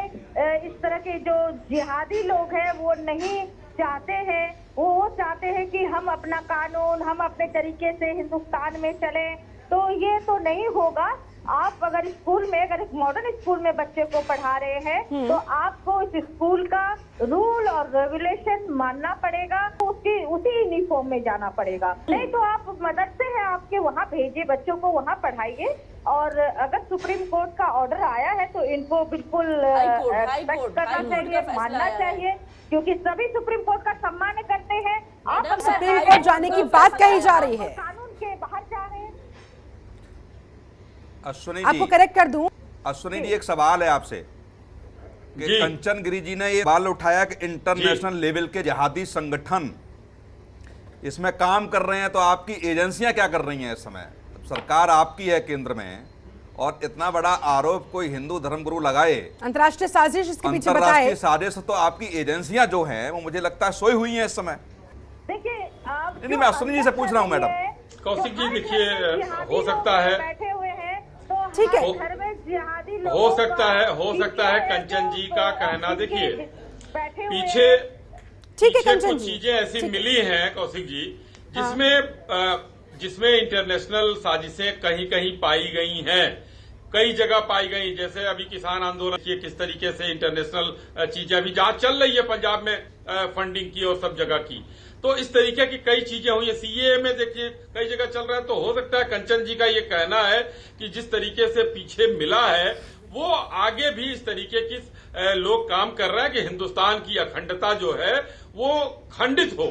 इस तरह के जो जिहादी लोग हैं वो नहीं चाहते हैं। वो चाहते हैं कि हम अपना कानून, हम अपने तरीके से हिंदुस्तान में चलें, तो ये तो नहीं होगा। आप अगर स्कूल में, अगर एक मॉडर्न स्कूल में बच्चे को पढ़ा रहे हैं तो आपको इस स्कूल का रूल और रेगुलेशन मानना पड़ेगा, तो उसी यूनिफॉर्म में जाना पड़ेगा। नहीं तो आप मदरसे हैं आपके, वहाँ भेजिए बच्चों को, वहाँ पढ़ाइए। और अगर सुप्रीम कोर्ट का ऑर्डर आया है तो इनको बिल्कुल रिस्पेक्ट करना चाहिए, मानना चाहिए, क्योंकि सभी सुप्रीम कोर्ट का सम्मान करते हैं। आप सुप्रीम कोर्ट जाने की बात कही जा रही है, कानून के बाहर जा रहे हैं। अश्विनी जी, आपको करेक्ट कर दूं? अश्विनी जी, एक सवाल है आपसे कि कंचन गिरी जी ने ये सवाल उठाया कि इंटरनेशनल लेवल के जिहादी संगठन इसमें काम कर रहे हैं, तो आपकी एजेंसियां क्या कर रही हैं इस समय? सरकार आपकी है केंद्र में और इतना बड़ा आरोप कोई हिंदू धर्मगुरु लगाए, अंतर्राष्ट्रीय साजिश इसके पीछे बताए। अंतर्राष्ट्रीय साजिश, तो आपकी एजेंसियां जो हैं वो मुझे लगता है सोई हुई हैं इस समय। देखिए मैं अश्विनी जी से पूछ रहा हूँ मैडम। कौशिक जी देखिए, हो सकता है बैठे हुए हैं तो ठीक है, घर में जिहादी लोगों हो सकता है कंचन जी का कहना, देखिए पीछे ठीक है पीछे कंचन कुछ जी, चीजें ऐसी मिली हैं कौशिक जी, जिसमें इंटरनेशनल साजिशें कहीं कहीं पाई गई हैं, कई जगह पाई गई। जैसे अभी किसान आंदोलन की किस तरीके से इंटरनेशनल चीजें अभी जांच चल रही है पंजाब में फंडिंग की और सब जगह की, तो इस तरीके की कई चीजें हुई है। सीए में देखिए कई जगह चल रहा है, तो हो सकता है कंचन जी का ये कहना है कि जिस तरीके से पीछे मिला है वो आगे भी इस तरीके की लोग काम कर रहे हैं कि हिंदुस्तान की अखंडता जो है वो खंडित हो,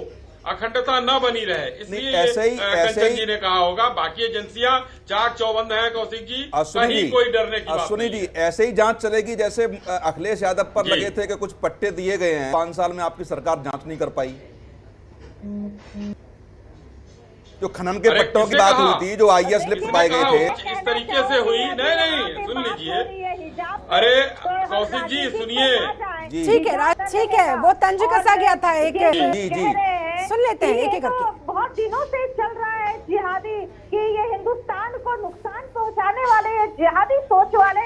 अखंडता न बनी रहे, इसलिए कंचन जी ने कहा होगा। बाकी एजेंसियां चाक चौबंद है कौशिक जी, कहीं कोई डरने की बात नहीं। जी ऐसे ही जांच चलेगी जैसे अखिलेश यादव पर लगे थे कि कुछ पट्टे दिए गए हैं, 5 साल में आपकी सरकार जांच नहीं कर पाई। जो खनन के पट्टों की बात हुई थी, जो आईएएस लिप्त पाए गए थे, इस तरीके से हुई नहीं, सुन लीजिए। अरे कौशिक जी सुनिए, ठीक है, वो तंज कसा गया था एक, जी सुन लेते हैं एक एक करके। बहुत दिनों से चल रहा है जिहादी कि ये हिंदुस्तान को नुकसान पहुंचाने वाले, ये जिहादी सोच वाले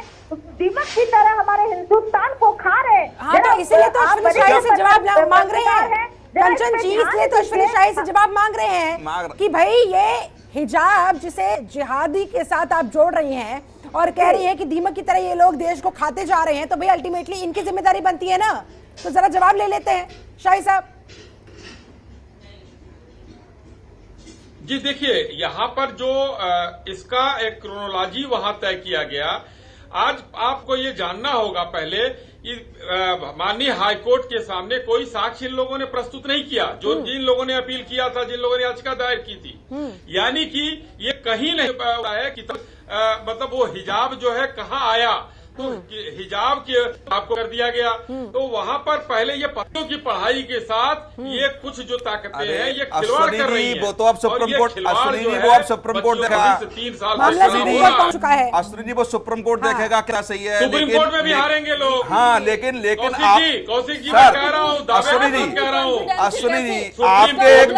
दीमक की तरह हमारे हिंदुस्तान को खा रहे। हाँ, तो इसीलिए तो अश्विनी शाही से जवाब मांग रहे हैं कंचन जी, इसलिए तो अश्विनी शाही से जवाब मांग रहे हैं कि भाई ये हिजाब जिसे जिहादी के साथ आप जोड़ रही हैं और कह रही है कि दीमक की तरह ये लोग देश को खाते जा रहे हैं, तो भाई अल्टीमेटली इनकी जिम्मेदारी बनती है ना। तो जरा जवाब ले लेते हैं शाही साहब। जी देखिए, यहाँ पर जो इसका एक क्रोनोलॉजी वहां तय किया गया, आज आपको ये जानना होगा पहले, माननीय हाईकोर्ट के सामने कोई साक्ष्य इन लोगों ने प्रस्तुत नहीं किया, जिन लोगों ने अपील किया था, जिन लोगों ने याचिका दायर की थी। यानी कि ये कहीं नहीं पता है कि मतलब वो हिजाब जो है कहाँ आया, तो हिजाब के आपको कर दिया गया। तो वहाँ पर पहले ये बच्चों की पढ़ाई के साथ ये कुछ जो ताकतें हैं ये खिलवाड़ कर रही हैं। वो तो अब सुप्रीम कोर्ट, वो अब सुप्रीम कोर्ट देखेगा, 3 साल अश्विनी जी वो सुप्रीम कोर्ट देखेगा क्या सही है। सुप्रीम कोर्ट में भी हारेंगे लोग। हाँ, लेकिन कौशिक जी मैं कह रहा हूँ, अश्विनी जी आपके एक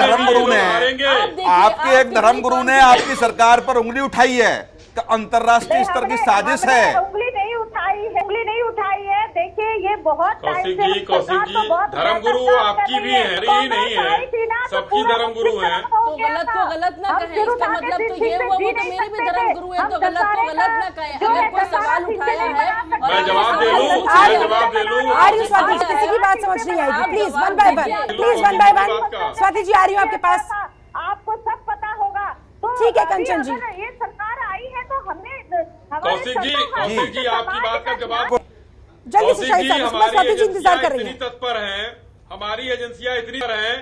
धर्मगुरु ने आपकी सरकार पर उंगली उठाई है, अंतरराष्ट्रीय स्तर की साजिश है। उंगली नहीं उठाई है। देखिए ये बहुत कौशिक जी धर्मगुरु आपकी भी है, नहीं है, सबकी धर्मगुरु है। तो गलत को गलत ना कहें, इसका मतलब तो ये हुआ वो तो मेरे भी धर्मगुरु है, तो गलत को गलत ना कहें। अगर कोई सवाल उठाया है मैं जवाब दे लूं, आर्य स्वाति जी किसी की बात समझ नहीं आएगी, please one by one Swati ji आ रही हूँ आपके पास। आपको सब पता होगा। ठीक है कंचन जी, ये सरकार आई है तो हमने कौशिक जी आपकी बात का जवाब। जल्दी से शाही साहब, स्वाति जी इंतजार कर रही हैं। तत्पर हैं, हमारी एजेंसियां इतनी पर हैं।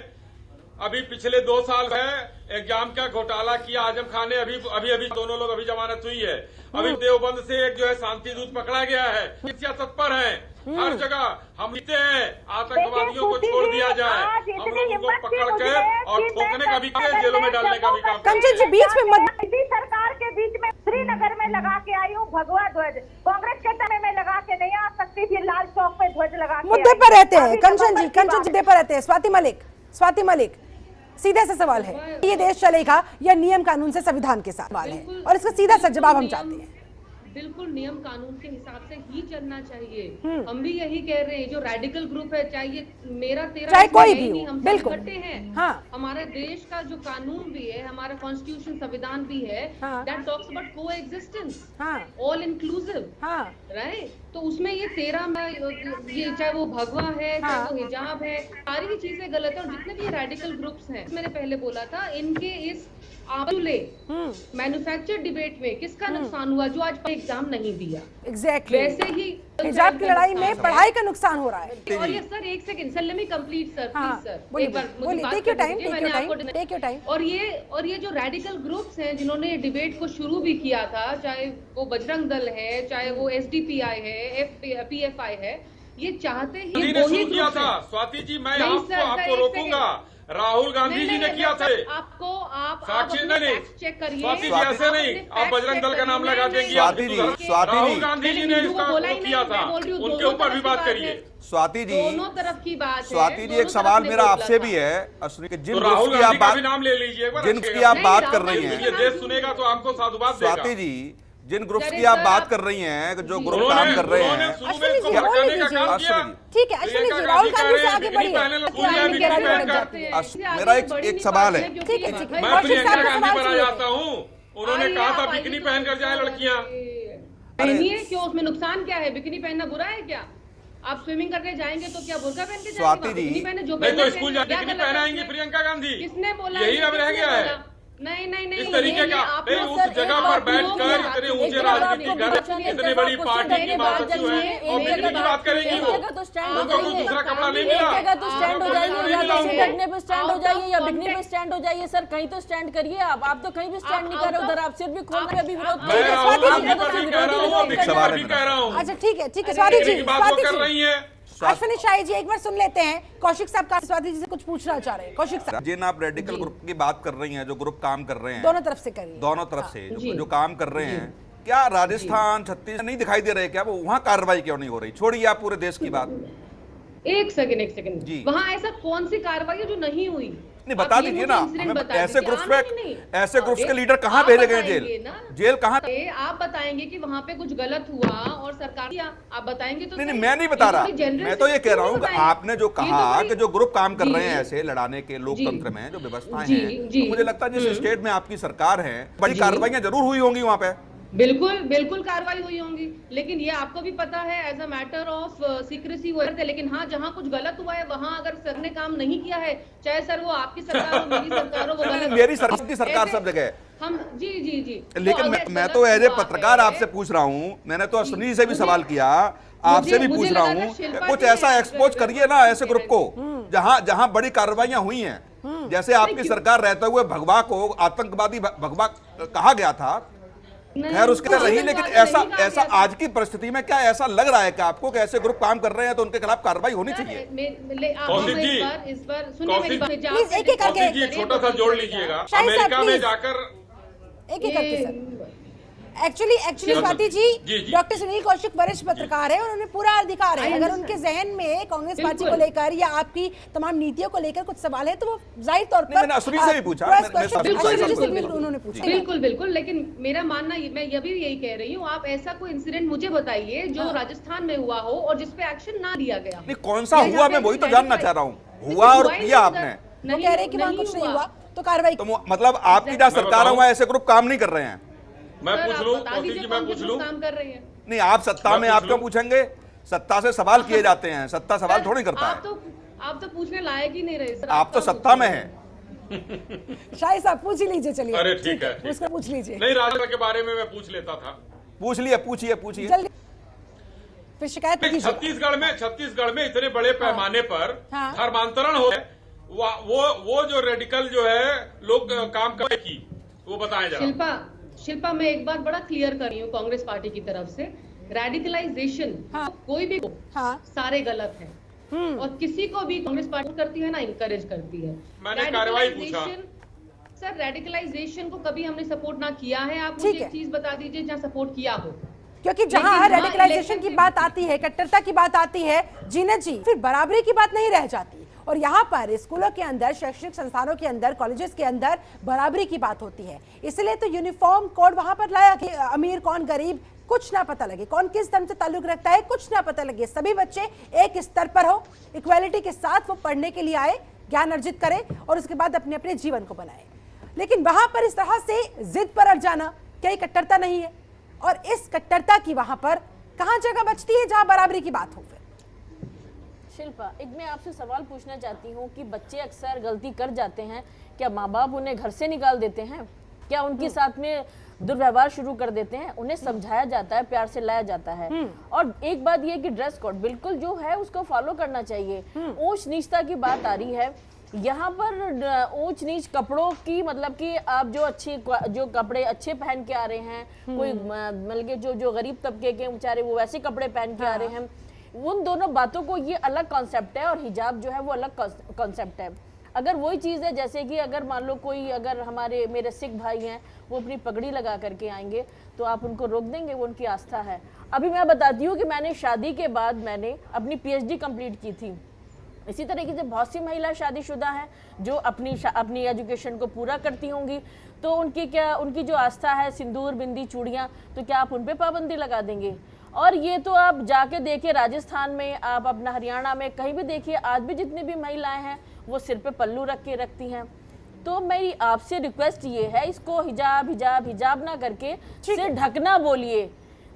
अभी पिछले 2 साल है एग्जाम का घोटाला किया आजम खान ने, अभी दोनों लोग अभी जमानत हुई है। अभी देवबंद से एक जो है शांति दूत पकड़ा गया है। तत्पर है हर जगह, हम लिखते हैं आतंकवादियों को छोड़ दिया जाए, हम लोग उनको पकड़ कर और ठोकने का भी काम, जेलों में डालने का भी काम। कंचन जी बीच में मत, सरकार के बीच में श्रीनगर में लगा के आई हूँ भगवा ध्वज, कांग्रेस के समय में लगा के नहीं आ सकती थी, लाल चौक पे ध्वज लगा के। मुद्दे पर रहते हैं कंचन जी मुद्दे पर रहते हैं। स्वाति मलिक सीधे से सवाल है, ये देश चलेगा या नियम कानून से संविधान के साथ सवाल है, और इसका सीधा सा जवाब हम चाहते हैं। बिल्कुल नियम कानून के हिसाब से ही चलना चाहिए। हम भी यही कह रहे हैं, जो रेडिकल ग्रुप है, चाहे मेरा तेरा, चाहे कोई भी हो, हम बिल्कुल इकट्ठे हैं। हाँ। हमारे देश का जो कानून भी है, हमारा कॉन्स्टिट्यूशन संविधान भी है, दैट टॉक्स अबाउट को एग्जिस्टेंस, ऑल इंक्लूसिव, राइट। तो उसमें ये 13 ये चाहे वो भगवा है, चाहे वो हिजाब है, सारी ही चीजें गलत है। और जितने भी रेडिकल ग्रुप्स हैं, मैंने पहले बोला था, इनके इस मैन्युफैक्चर डिबेट में किसका नुकसान हुआ? जो आज एग्जाम नहीं दिया। एग्जैक्टली वैसे ही हिजाब की लड़ाई में पढ़ाई का नुकसान हो रहा है। और ये सर एक second sir, let me complete sir, please sir, एक बार मुझे बात take your time, take your time. और ये जो रेडिकल ग्रुप्स हैं जिन्होंने ये डिबेट को शुरू भी किया था, चाहे वो बजरंग दल है, चाहे वो एसडीपीआई है, पीएफआई है, ये चाहते ही शुरू किया था। स्वाति जी मैं आपको रोकूंगा, राहुल गांधी जी ने किया था। आपको साक्षी नहीं, चेक करिए, स्वाति जी ऐसे नहीं, आप बजरंग दल का नाम लगा देंगे। राहुल गांधी जी ने इसका किया था, उनके ऊपर भी बात करिए। स्वाति जी दोनों तरफ की बात है। स्वाति जी एक सवाल मेरा आपसे भी है, अश्विनी के जिन राहुल गांधी का भी नाम ले लीजिए, जिनकी आप बात कर रही हैं, ये देश सुनेगा तो आपको साधुवाद देगा। स्वाति जी जिन ग्रुप्स की आप बात कर रही हैं, जो ग्रुप काम कर रहे हैं, ठीक है अश्विनी जी, राहुल गांधी से आगे बढ़िए। मेरा एक सवाल है, ठीक है ठीक है, मैं प्रियंका गांधी पर आ जाता हूँ। उन्होंने कहा था बिकिनी पहनकर जाए लड़कियां। पहनिए, क्यों उसमें नुकसान क्या है? बिकिनी पहनना बुरा है क्या? आप स्विमिंग करने जाएंगे तो क्या बुर्का पहन के जाएंगे? स्वाति जी, बिकिनी पहने, जो नहीं तो स्कूल जाके बिकिनी पहनाएंगी प्रियंका गांधी। किसने बोला? यही अब रह गया है। नहीं नहीं नहीं, इस तरीके का उस जगह पर बैठकर इतने ऊंचे राजनीतिक दल, इतनी बड़ी पार्टी की महासचिव है और बिकिनी की बात करेंगी वो। उनको कोई दूसरा कपड़ा नहीं मिला। एक जगह तो स्टैंड हो जाइए, या तो बैठने पे स्टैंड हो जाइए या बिकनी पे स्टैंड हो जाइए। सर कहीं तो स्टैंड करिए। आप तो कहीं भी स्टैंड नहीं कर रहे, उधर आप सिर्फ भी खोलने में भी विरोध मैं राहुल गांधी पर भी कह रहा हूँ, बिकिनी पर भी कह रहा हूँ। अच्छा ठीक है ठीक है, स्वाति जी, बात वो स्वाति कर जी, रही है। अश्विनी शाही जी एक बार सुन लेते हैं। कौशिक साहब का स्वाति जी से कुछ पूछना चाह रहे हैं। कौशिक साहब, जिन आप रेडिकल ग्रुप की बात कर रही हैं, जो ग्रुप काम कर रहे हैं, दोनों तरफ से करिए। दोनों तरफ से जो काम कर रहे हैं, क्या राजस्थान छत्तीसगढ़ नहीं दिखाई दे रहे? क्या वो वहाँ कार्रवाई क्यों नहीं हो रही? छोड़िए आप पूरे देश की बात। एक सेकंड वहाँ ऐसा कौन सी कार्रवाई है जो नहीं हुई? नहीं बता दीजिए ना हमें। ऐसे ग्रुप्स पे, ऐसे ग्रुप्स के लीडर कहाँ भेजे गए जेल कहाँ? आप बताएंगे कि वहाँ पे कुछ गलत हुआ और सरकार, आप बताएंगे तो नहीं, मैं नहीं बता रहा। मैं तो ये कह रहा हूँ कि आपने जो कहा कि जो ग्रुप काम कर रहे हैं ऐसे लड़ाने के, लोकतंत्र में जो व्यवस्थाएं हैं, तो मुझे लगता है जिस स्टेट में आपकी सरकार है, बड़ी कार्रवाइयां जरूर हुई होंगी वहाँ पे। बिल्कुल कार्रवाई हुई होंगी, लेकिन ये आपको भी पता है as a matter of secrecy वो थे। लेकिन हाँ, जहाँ कुछ गलत हुआ है वहाँ अगर सर ने काम नहीं किया है, चाहे सर वो आपकी सरकार हो, मेरी सरकार हो, वो गलत, मेरी सरकार सब जगह हम जी। लेकिन मैं तो एज ए पत्रकार आपसे पूछ रहा हूँ, मैंने तो अश्विनी से भी सवाल किया, आपसे भी पूछ रहा हूँ, कुछ ऐसा एक्सपोज करिए ना ऐसे ग्रुप को जहाँ बड़ी कार्रवाइयां हुई हैं। जैसे आपकी सरकार रहते हुए भगवा को आतंकवादी भगवा कहा गया था, खैर उसके लिए रही, लेकिन ऐसा आज की परिस्थिति में क्या ऐसा लग रहा है कि आपको कि ऐसे ग्रुप काम कर रहे हैं तो उनके खिलाफ कार्रवाई होनी चाहिए? कौशिक जी छोटा सा जोड़ लीजिएगा। अमेरिका में जाकर एक करके sir, actually Swati ji, doctor Sunil Kaushik वरिष्ठ पत्रकार है, उन्होंने पूरा अधिकार है। अगर उनके जहन में कांग्रेस पार्टी को लेकर या आपकी तमाम नीतियों को लेकर कुछ सवाल है तो वो जाहिर तौर पर मैंने अश्विनी से भी पूछा, उन्होंने पूछा। बिल्कुल, लेकिन मेरा मानना, मैं यही कह रही हूँ, आप ऐसा कोई इंसिडेंट मुझे बताइए जो राजस्थान में हुआ हो और जिसपे एक्शन ना लिया गया। नहीं, कौन सा हुआ मैं वही तो जानना चाह रहा हूँ। हुआ और किया आपने? वो कह रहे कि वहाँ कुछ नहीं हुआ तो कार्रवाई, तो मतलब आपकी जहाँ सरकार हुआ ऐसे ग्रुप काम नहीं कर रहे हैं? मैं पूछ लूं, कौशिक जी मैं पूछ लूं। काम कर रही है। नहीं, आप सत्ता में, आप क्यों पूछेंगे? सत्ता से सवाल किए जाते हैं, सत्ता सवाल थोड़ी करता है। आप तो पूछने लायक ही नहीं रहे सर। आप तो सत्ता में हैं। शाही साहब पूछ ही लीजिए, चलिए। अरे ठीक है, उसको पूछ लीजिए। नहीं, राजनीति के बारे में मैं पूछ लेता था। पूछ लिए, पूछिए जल्दी, फिर शिकायत कीजिए। छत्तीसगढ़ में इतने बड़े पैमाने पर धर्मांतरण हो, वो जो रेडिकल जो है लोग काम कर की, वो बताएं जरा। शिल्पा, मैं एक बात बड़ा क्लियर कर रही हूँ कांग्रेस पार्टी की तरफ से, रेडिकलाइजेशन कोई भी सारे गलत है और किसी को भी कांग्रेस पार्टी करती है ना इंकरेज करती है। मैंने कार्रवाई पूछा सर, रेडिकलाइजेशन को कभी हमने सपोर्ट ना किया है। आप मुझे एक चीज बता दीजिए जहाँ सपोर्ट किया हो, क्योंकि जहां रेडिकलाइजेशन की बात आती है, कट्टरता की बात आती है, जीनत जी, फिर बराबरी की बात नहीं रह जाती। और यहाँ पर स्कूलों के अंदर, शैक्षणिक संस्थानों के अंदर, कॉलेजेस के अंदर बराबरी की बात होती है। इसलिए तो यूनिफॉर्म कोड वहां पर लाया कि अमीर कौन, गरीब कुछ ना पता लगे, कौन किस धर्म से ताल्लुक रखता है कुछ ना पता लगे, सभी बच्चे एक स्तर पर हो, इक्वालिटी के साथ वो पढ़ने के लिए आए, ज्ञान अर्जित करें और उसके बाद अपने अपने जीवन को बनाए। लेकिन वहां पर इस तरह से जिद पर अड़ जाना क्या कट्टरता नहीं है? और इस कट्टरता की वहां पर कहां जगह बचती है जहां बराबरी की बात हो? फिर शिल्पा, एक मैं आपसे सवाल पूछना चाहती हूँ कि बच्चे अक्सर गलती कर जाते हैं, क्या माँ बाप उन्हें घर से निकाल देते हैं? क्या उनके साथ में दुर्व्यवहार शुरू कर देते हैं? उन्हें समझाया जाता है, प्यार से लाया जाता है। और एक बात यह कि ड्रेस कोड बिल्कुल जो है उसको फॉलो करना चाहिए। ऊंच नीचता की बात आ रही है यहाँ पर, ऊंच नीच कपड़ों की, मतलब कि आप जो कपड़े अच्छे पहन के आ रहे हैं, कोई मतलब जो गरीब तबके के बेचारे वो वैसे कपड़े पहन के आ रहे हैं, उन दोनों बातों को ये अलग कॉन्सेप्ट है और हिजाब जो है वो अलग कॉन्सेप्ट है। अगर वही चीज़ है जैसे कि अगर मान लो कोई, अगर मेरे सिख भाई हैं वो अपनी पगड़ी लगा करके आएंगे तो आप उनको रोक देंगे? वो उनकी आस्था है। अभी मैं बताती हूँ कि मैंने शादी के बाद मैंने अपनी PhD कंप्लीट की थी इसी तरीके से बहुत सी महिला शादीशुदा हैं जो अपनी एजुकेशन को पूरा करती होंगी, तो उनकी जो आस्था है सिंदूर, बिंदी, चूड़ियाँ, तो क्या आप उन पे पाबंदी लगा देंगे? और ये तो आप जाके देखिए राजस्थान में, आप अपना हरियाणा में कहीं भी देखिए, आज भी जितनी भी महिलाएं हैं वो सिर पे पल्लू रख के रखती हैं। तो मेरी आपसे रिक्वेस्ट ये है, इसको हिजाब हिजाब हिजाब ना करके सिर ढकना बोलिए,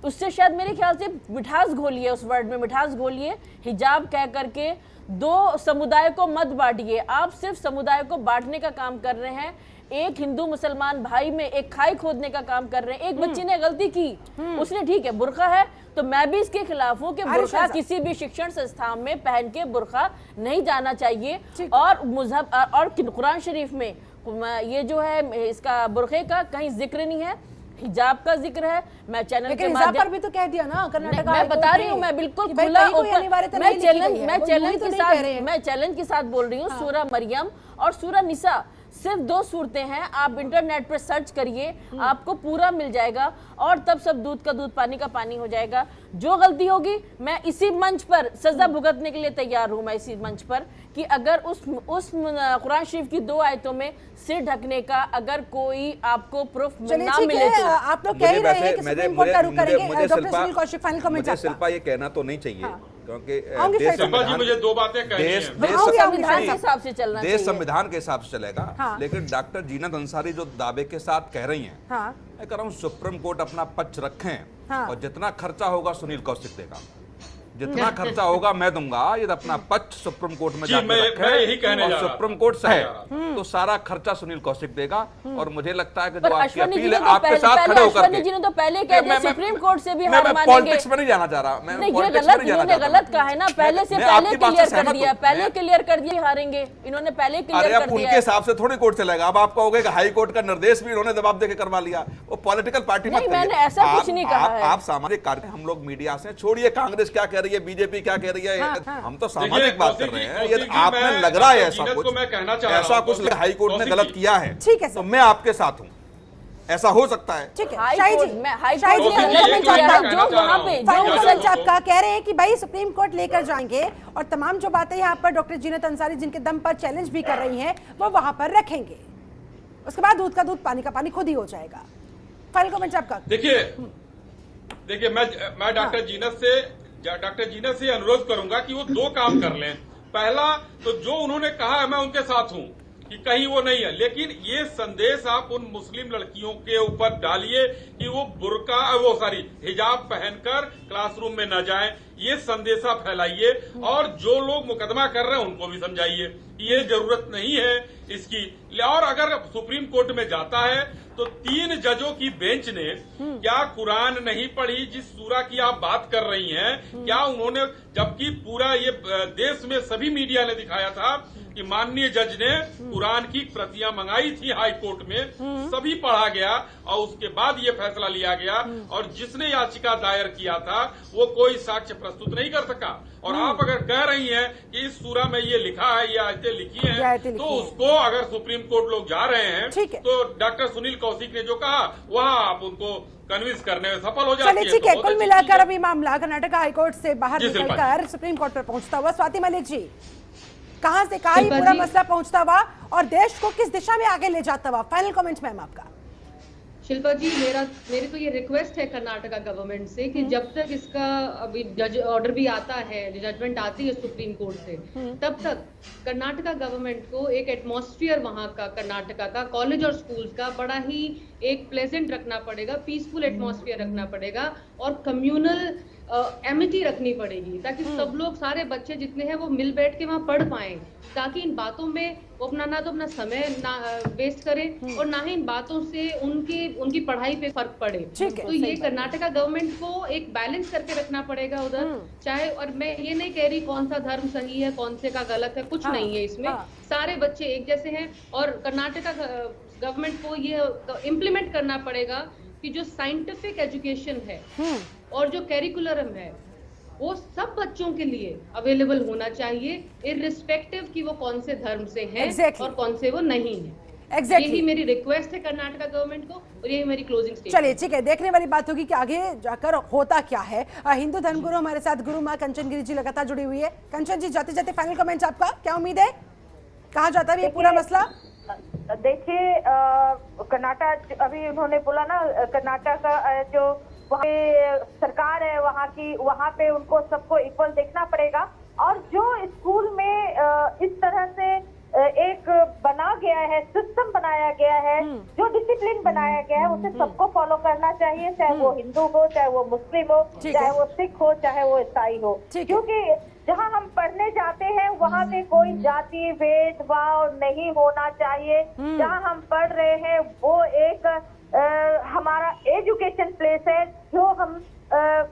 उससे शायद मेरे ख्याल से मिठास घोलिए, उस वर्ड में मिठास घोलिए। हिजाब कह करके दो समुदाय को मत बांटिए, आप सिर्फ समुदाय को बांटने का काम कर रहे हैं। एक हिंदू मुसलमान भाई में एक खाई खोदने का काम कर रहे हैं। एक बच्ची ने गलती की, उसने ठीक है बुर्का है, तो मैं भी इसके खिलाफ हूँ कि बुर्का किसी भी शिक्षण संस्थान में पहन के बुर्का नहीं जाना चाहिए। और मजहब और कुरान शरीफ में ये जो है इसका बुर्के का कहीं जिक्र नहीं है, हिजाब का जिक्र है। मैं चैनल के माध्यम पर भी तो कह दिया ना कर्नाटक, मैं बता रही हूँ, मैं बिल्कुल खुला मैं चैलेंज के साथ बोल रही हूँ। सूरह मरियम और सूरह निसा सिर्फ 2 सूरतें हैं, आप इंटरनेट पर सर्च करिए, आपको पूरा मिल जाएगा, और तब सब दूध का दूध पानी का पानी हो जाएगा। जो गलती होगी मैं इसी मंच पर सजा भुगतने के लिए तैयार हूं, मैं इसी मंच पर, कि अगर उस कुरान शरीफ की 2 आयतों में सिर ढकने का अगर कोई आपको प्रूफ ना मिले तो आप लोग कह रहे हैं कि सुप्रीम कोर्ट का रुख करेंगे। Doctor Sunil Kaushik, final comment आपका। शिल्पा ये कहना तो नहीं चाहिए क्योंकि मुझे 2 बातें कहनी हैं। देश संविधान के हिसाब से चलेगा, लेकिन डॉक्टर जीनत अंसारी जो दावे के साथ कह रही हैं, मैं कह रहा हूँ सुप्रीम कोर्ट अपना पक्ष रखें, और जितना खर्चा होगा सुनील कौशिक देगा, जितना खर्चा होगा मैं दूंगा। यदि अपना पक्ष सुप्रीम कोर्ट में जाकर रखें और सुप्रीम कोर्ट से है तो सारा खर्चा सुनील कौशिक देगा। और मुझे लगता है कि जो आपकी अपील है आपके साथ खड़े होकर के, जी ने तो पहले कह दिया सुप्रीम कोर्ट से भी हार मानेंगे। पॉलिटिक्स में नहीं जाना चाह रहा मैं, गलत कहा है ना, पहले क्लियर कर दिया, पहले क्लियर कर दिया हारेंगे, इन्होंने पहले क्लियर कर दिया। उनके हिसाब से थोड़ी कोर्ट चलेगा। अब आप कहोगे हाई कोर्ट का निर्देश भी इन्होंने दबाव देकर करवा लिया, वो पॉलिटिकल पार्टी मत करिए। मैंने ऐसा कुछ नहीं कहा है। आप सामाजिक कार्य, हम लोग मीडिया से छोड़िए, कांग्रेस क्या कह रही है, बीजेपी क्या कह रही है, हम तो सामाजिक बात कर रहे हैं। यदि आपने लग रहा है ऐसा कुछ हाई कोर्ट ने गलत किया है तो मैं आपके साथ हूँ, ऐसा हो सकता है। ठीक है, शाही जी आपका कह रहे हैं कि भाई सुप्रीम कोर्ट लेकर जाएंगे और तमाम जो बातें यहाँ पर डॉक्टर जीनत अंसारी जिनके दम पर चैलेंज भी कर रही हैं वो वहां पर रखेंगे, उसके बाद दूध का दूध पानी का पानी खुद ही हो जाएगा। फाइनल कमेंट आपका। देखिए मैं डॉक्टर जीनत से अनुरोध करूंगा कि वो 2 काम कर लें। पहला तो जो उन्होंने कहा है मैं उनके साथ हूं कि कहीं वो नहीं है, लेकिन ये संदेश आप उन मुस्लिम लड़कियों के ऊपर डालिए कि वो हिजाब पहनकर क्लासरूम में न जाएं, ये संदेशा फैलाइए। और जो लोग मुकदमा कर रहे हैं उनको भी समझाइए कि ये जरूरत नहीं है इसकी। और अगर सुप्रीम कोर्ट में जाता है तो 3 जजों की बेंच ने क्या कुरान नहीं पढ़ी जिस सूरा की आप बात कर रही हैं? क्या उन्होंने, जबकि पूरा ये देश में सभी मीडिया ने दिखाया था कि माननीय जज ने कुरान की प्रतियां मंगाई थी हाई कोर्ट में, सभी पढ़ा गया और उसके बाद ये फैसला लिया गया। और जिसने याचिका दायर किया था वो कोई साक्ष्य प्रस्तुत नहीं कर सका। और आप अगर कह रही हैं कि इस सूरा में ये लिखा है, ये आयतें लिखी हैं, तो उसको अगर सुप्रीम कोर्ट लोग जा रहे हैं तो डॉक्टर सुनील कौशिक ने जो कहा वहाँ आप उनको कन्विंस करने में सफल हो जाती है। ठीक है, कुल मिलाकर अभी मामला कर्नाटक हाईकोर्ट से बाहर निकलकर सुप्रीम कोर्ट पर पहुंचता हुआ, स्वाति मलिक जी कहां से कहां पूरा मसला पहुंचता हुआ और देश को किस दिशा में आगे ले जाता हुआ? फाइनल कमेंट मैम आपका। शिल्पा जी, मेरी तो ये रिक्वेस्ट है कर्नाटका गवर्नमेंट से कि जब तक इसका अभी जज ऑर्डर भी आता है, जजमेंट आती है सुप्रीम कोर्ट से, तब तक कर्नाटका गवर्नमेंट को एक एटमॉस्फेयर वहाँ का कर्नाटका का कॉलेज और स्कूल्स का बड़ा ही एक प्लेजेंट रखना पड़ेगा, पीसफुल एटमॉस्फेयर रखना पड़ेगा और कम्युनल एमिटी रखनी पड़ेगी, ताकि सब लोग, सारे बच्चे जितने हैं वो मिल बैठ के वहाँ पढ़ पाएं, ताकि इन बातों में वो ना तो अपना समय ना वेस्ट करें और ना ही इन बातों से उनकी पढ़ाई पे फर्क पड़े। तो ये कर्नाटका गवर्नमेंट को एक बैलेंस करके रखना पड़ेगा उधर, चाहे, और मैं ये नहीं कह रही कौन सा धर्म सही है कौन से का गलत है, कुछ नहीं है इसमें, सारे बच्चे एक जैसे हैं। और कर्नाटका गवर्नमेंट को ये इम्प्लीमेंट करना पड़ेगा कि जो साइंटिफिक एजुकेशन है और जो कैरिकुलम है वो सब बच्चों के लिए अवेलेबल होना चाहिए, इररिस्पेक्टिव कि वो कौन से धर्म से हैं और कौन से वो नहीं है। Exactly. यही मेरी रिक्वेस्ट है कर्नाटका गवर्नमेंट को और यही मेरी क्लोजिंग स्टेटमेंट। चलिए ठीक है, देखने वाली बात होगी कि आगे जाकर होता क्या है। हिंदू धर्मगुरु हमारे साथ गुरु माँ कंचन गिरी जी लगातार जुड़ी हुई है। कंचन जी, जाते जाते फाइनल कमेंट्स आपका, क्या उम्मीद है, कहाँ जाता है ये पूरा मसला? देखिए, कर्नाटक अभी उन्होंने बोला ना, कर्नाटक का जो वहाँ पे सरकार है वहाँ पे उनको सबको इक्वल देखना पड़ेगा। और जो स्कूल में इस तरह से एक बना गया है, सिस्टम बनाया गया है, जो डिसिप्लिन बनाया गया है, उसे सबको फॉलो करना चाहिए, चाहे वो हिंदू हो, चाहे वो मुस्लिम हो, चाहे वो सिख हो, चाहे वो ईसाई हो। क्योंकि जहाँ हम पढ़ने जाते हैं वहाँ पे कोई जाति भेदभाव नहीं होना चाहिए। जहाँ हम पढ़ रहे हैं वो एक हमारा एजुकेशन प्लेस है, जो हम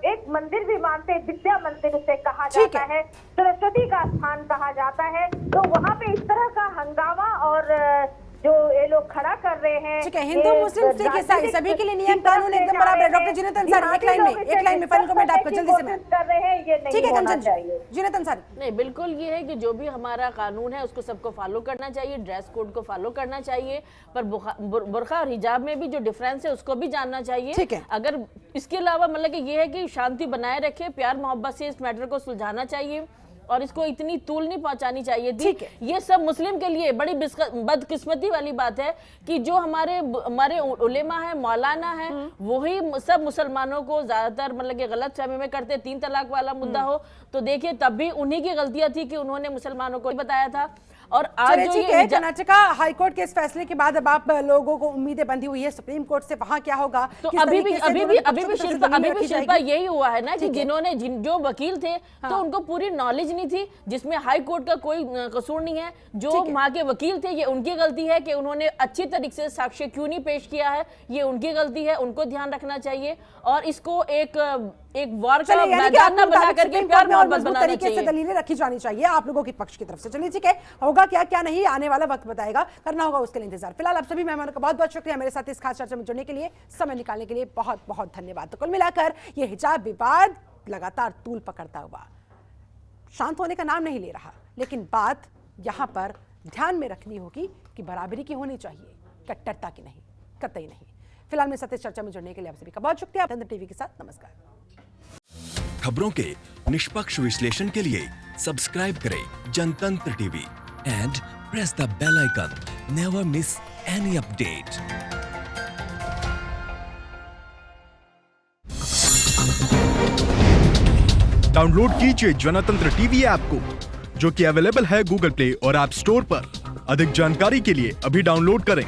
एक मंदिर भी मानते हैं, विद्या मंदिर उसे कहा जाता है, सरस्वती का स्थान कहा जाता है। तो वहाँ पे इस तरह का हंगामा और जो ये लोग खड़ा कर रहे हैं, ठीक है, हिंदू मुस्लिम सिख ईसाई सभी के लिए नियम कानून एकदम बराबर है। डॉक्टर जीनत अंसारी, एक लाइन में फाइनल कमेंट आपका जल्दी से। मैम कर रहे हैं, ये नहीं ठीक है होना कंचन चाहिए। जीनत अंसारी, नहीं, बिल्कुल ये है कि जो भी हमारा कानून है उसको सबको फॉलो करना चाहिए, ड्रेस कोड को फॉलो करना चाहिए, पर बुर्का और हिजाब में भी जो डिफरेंस है उसको भी जानना चाहिए। ठीक है। अगर इसके अलावा मतलब कि ये है कि शांति बनाए रखे, प्यार मोहब्बत से इस मैटर को सुलझाना चाहिए और इसको इतनी तूल नहीं पहुंचानी चाहिए थी। ये सब मुस्लिम के लिए बड़ी बदकिस्मती वाली बात है कि जो हमारे उलेमा है, मौलाना है, वही सब मुसलमानों को ज्यादातर मतलब कि गलत फहमी में करते। 3 तलाक वाला मुद्दा हो तो देखिए तब भी उन्हीं की गलतियां थी कि उन्होंने मुसलमानों को बताया था। और आज जो ये कर्नाटका हाईकोर्ट के इस फैसले के बाद अब आप लोगों को उम्मीदें बंधी हुई है सुप्रीम कोर्ट से, वहां क्या होगा? तो अभी भी शिल्पा यही हुआ है ना कि जिन्होंने जो वकील थे तो उनको पूरी नॉलेज नहीं थी, जिसमें हाई कोर्ट का कोई कसूर नहीं है। जो माँ के वकील थे ये उनकी गलती है कि उन्होंने अच्छी तरीके से साक्ष्य क्यों नहीं पेश किया है, ये उनकी गलती है, उनको ध्यान रखना चाहिए। और इसको एक वार का मैदान न बना करके प्यार मोहब्बत बनाना तरीके से दलीलें रखी जानी चाहिए आप लोगों के पक्ष की तरफ से। चलिए ठीक है, होगा क्या नहीं आने वाला वक्त बताएगा, करना होगा उसके लिए इंतजार। फिलहाल आप सभी मेहमानों का बहुत बहुत शुक्रिया मेरे साथ इस खास चर्चा में जुड़ने के लिए, समय निकालने के लिए बहुत बहुत धन्यवाद। तो कुल मिलाकर ये हिजाब विवाद लगातार तूल पकड़ता हुआ शांत होने का नाम नहीं ले रहा, लेकिन बात यहां पर ध्यान में रखनी होगी कि बराबरी की होनी चाहिए, कट्टरता की नहीं, कतई नहीं। फिलहाल मेरे साथ इस चर्चा में जुड़ने के लिए आप सभी का बहुत शुक्रिया। जनतंत्र टीवी के साथ नमस्कार। खबरों के निष्पक्ष विश्लेषण के लिए सब्सक्राइब करें Jantantra TV and press the bell icon. Never miss any update. Download कीजिए जनतंत्र टीवी ऐप को, जो कि अवेलेबल है गूगल प्ले और ऐप स्टोर पर। अधिक जानकारी के लिए अभी डाउनलोड करें।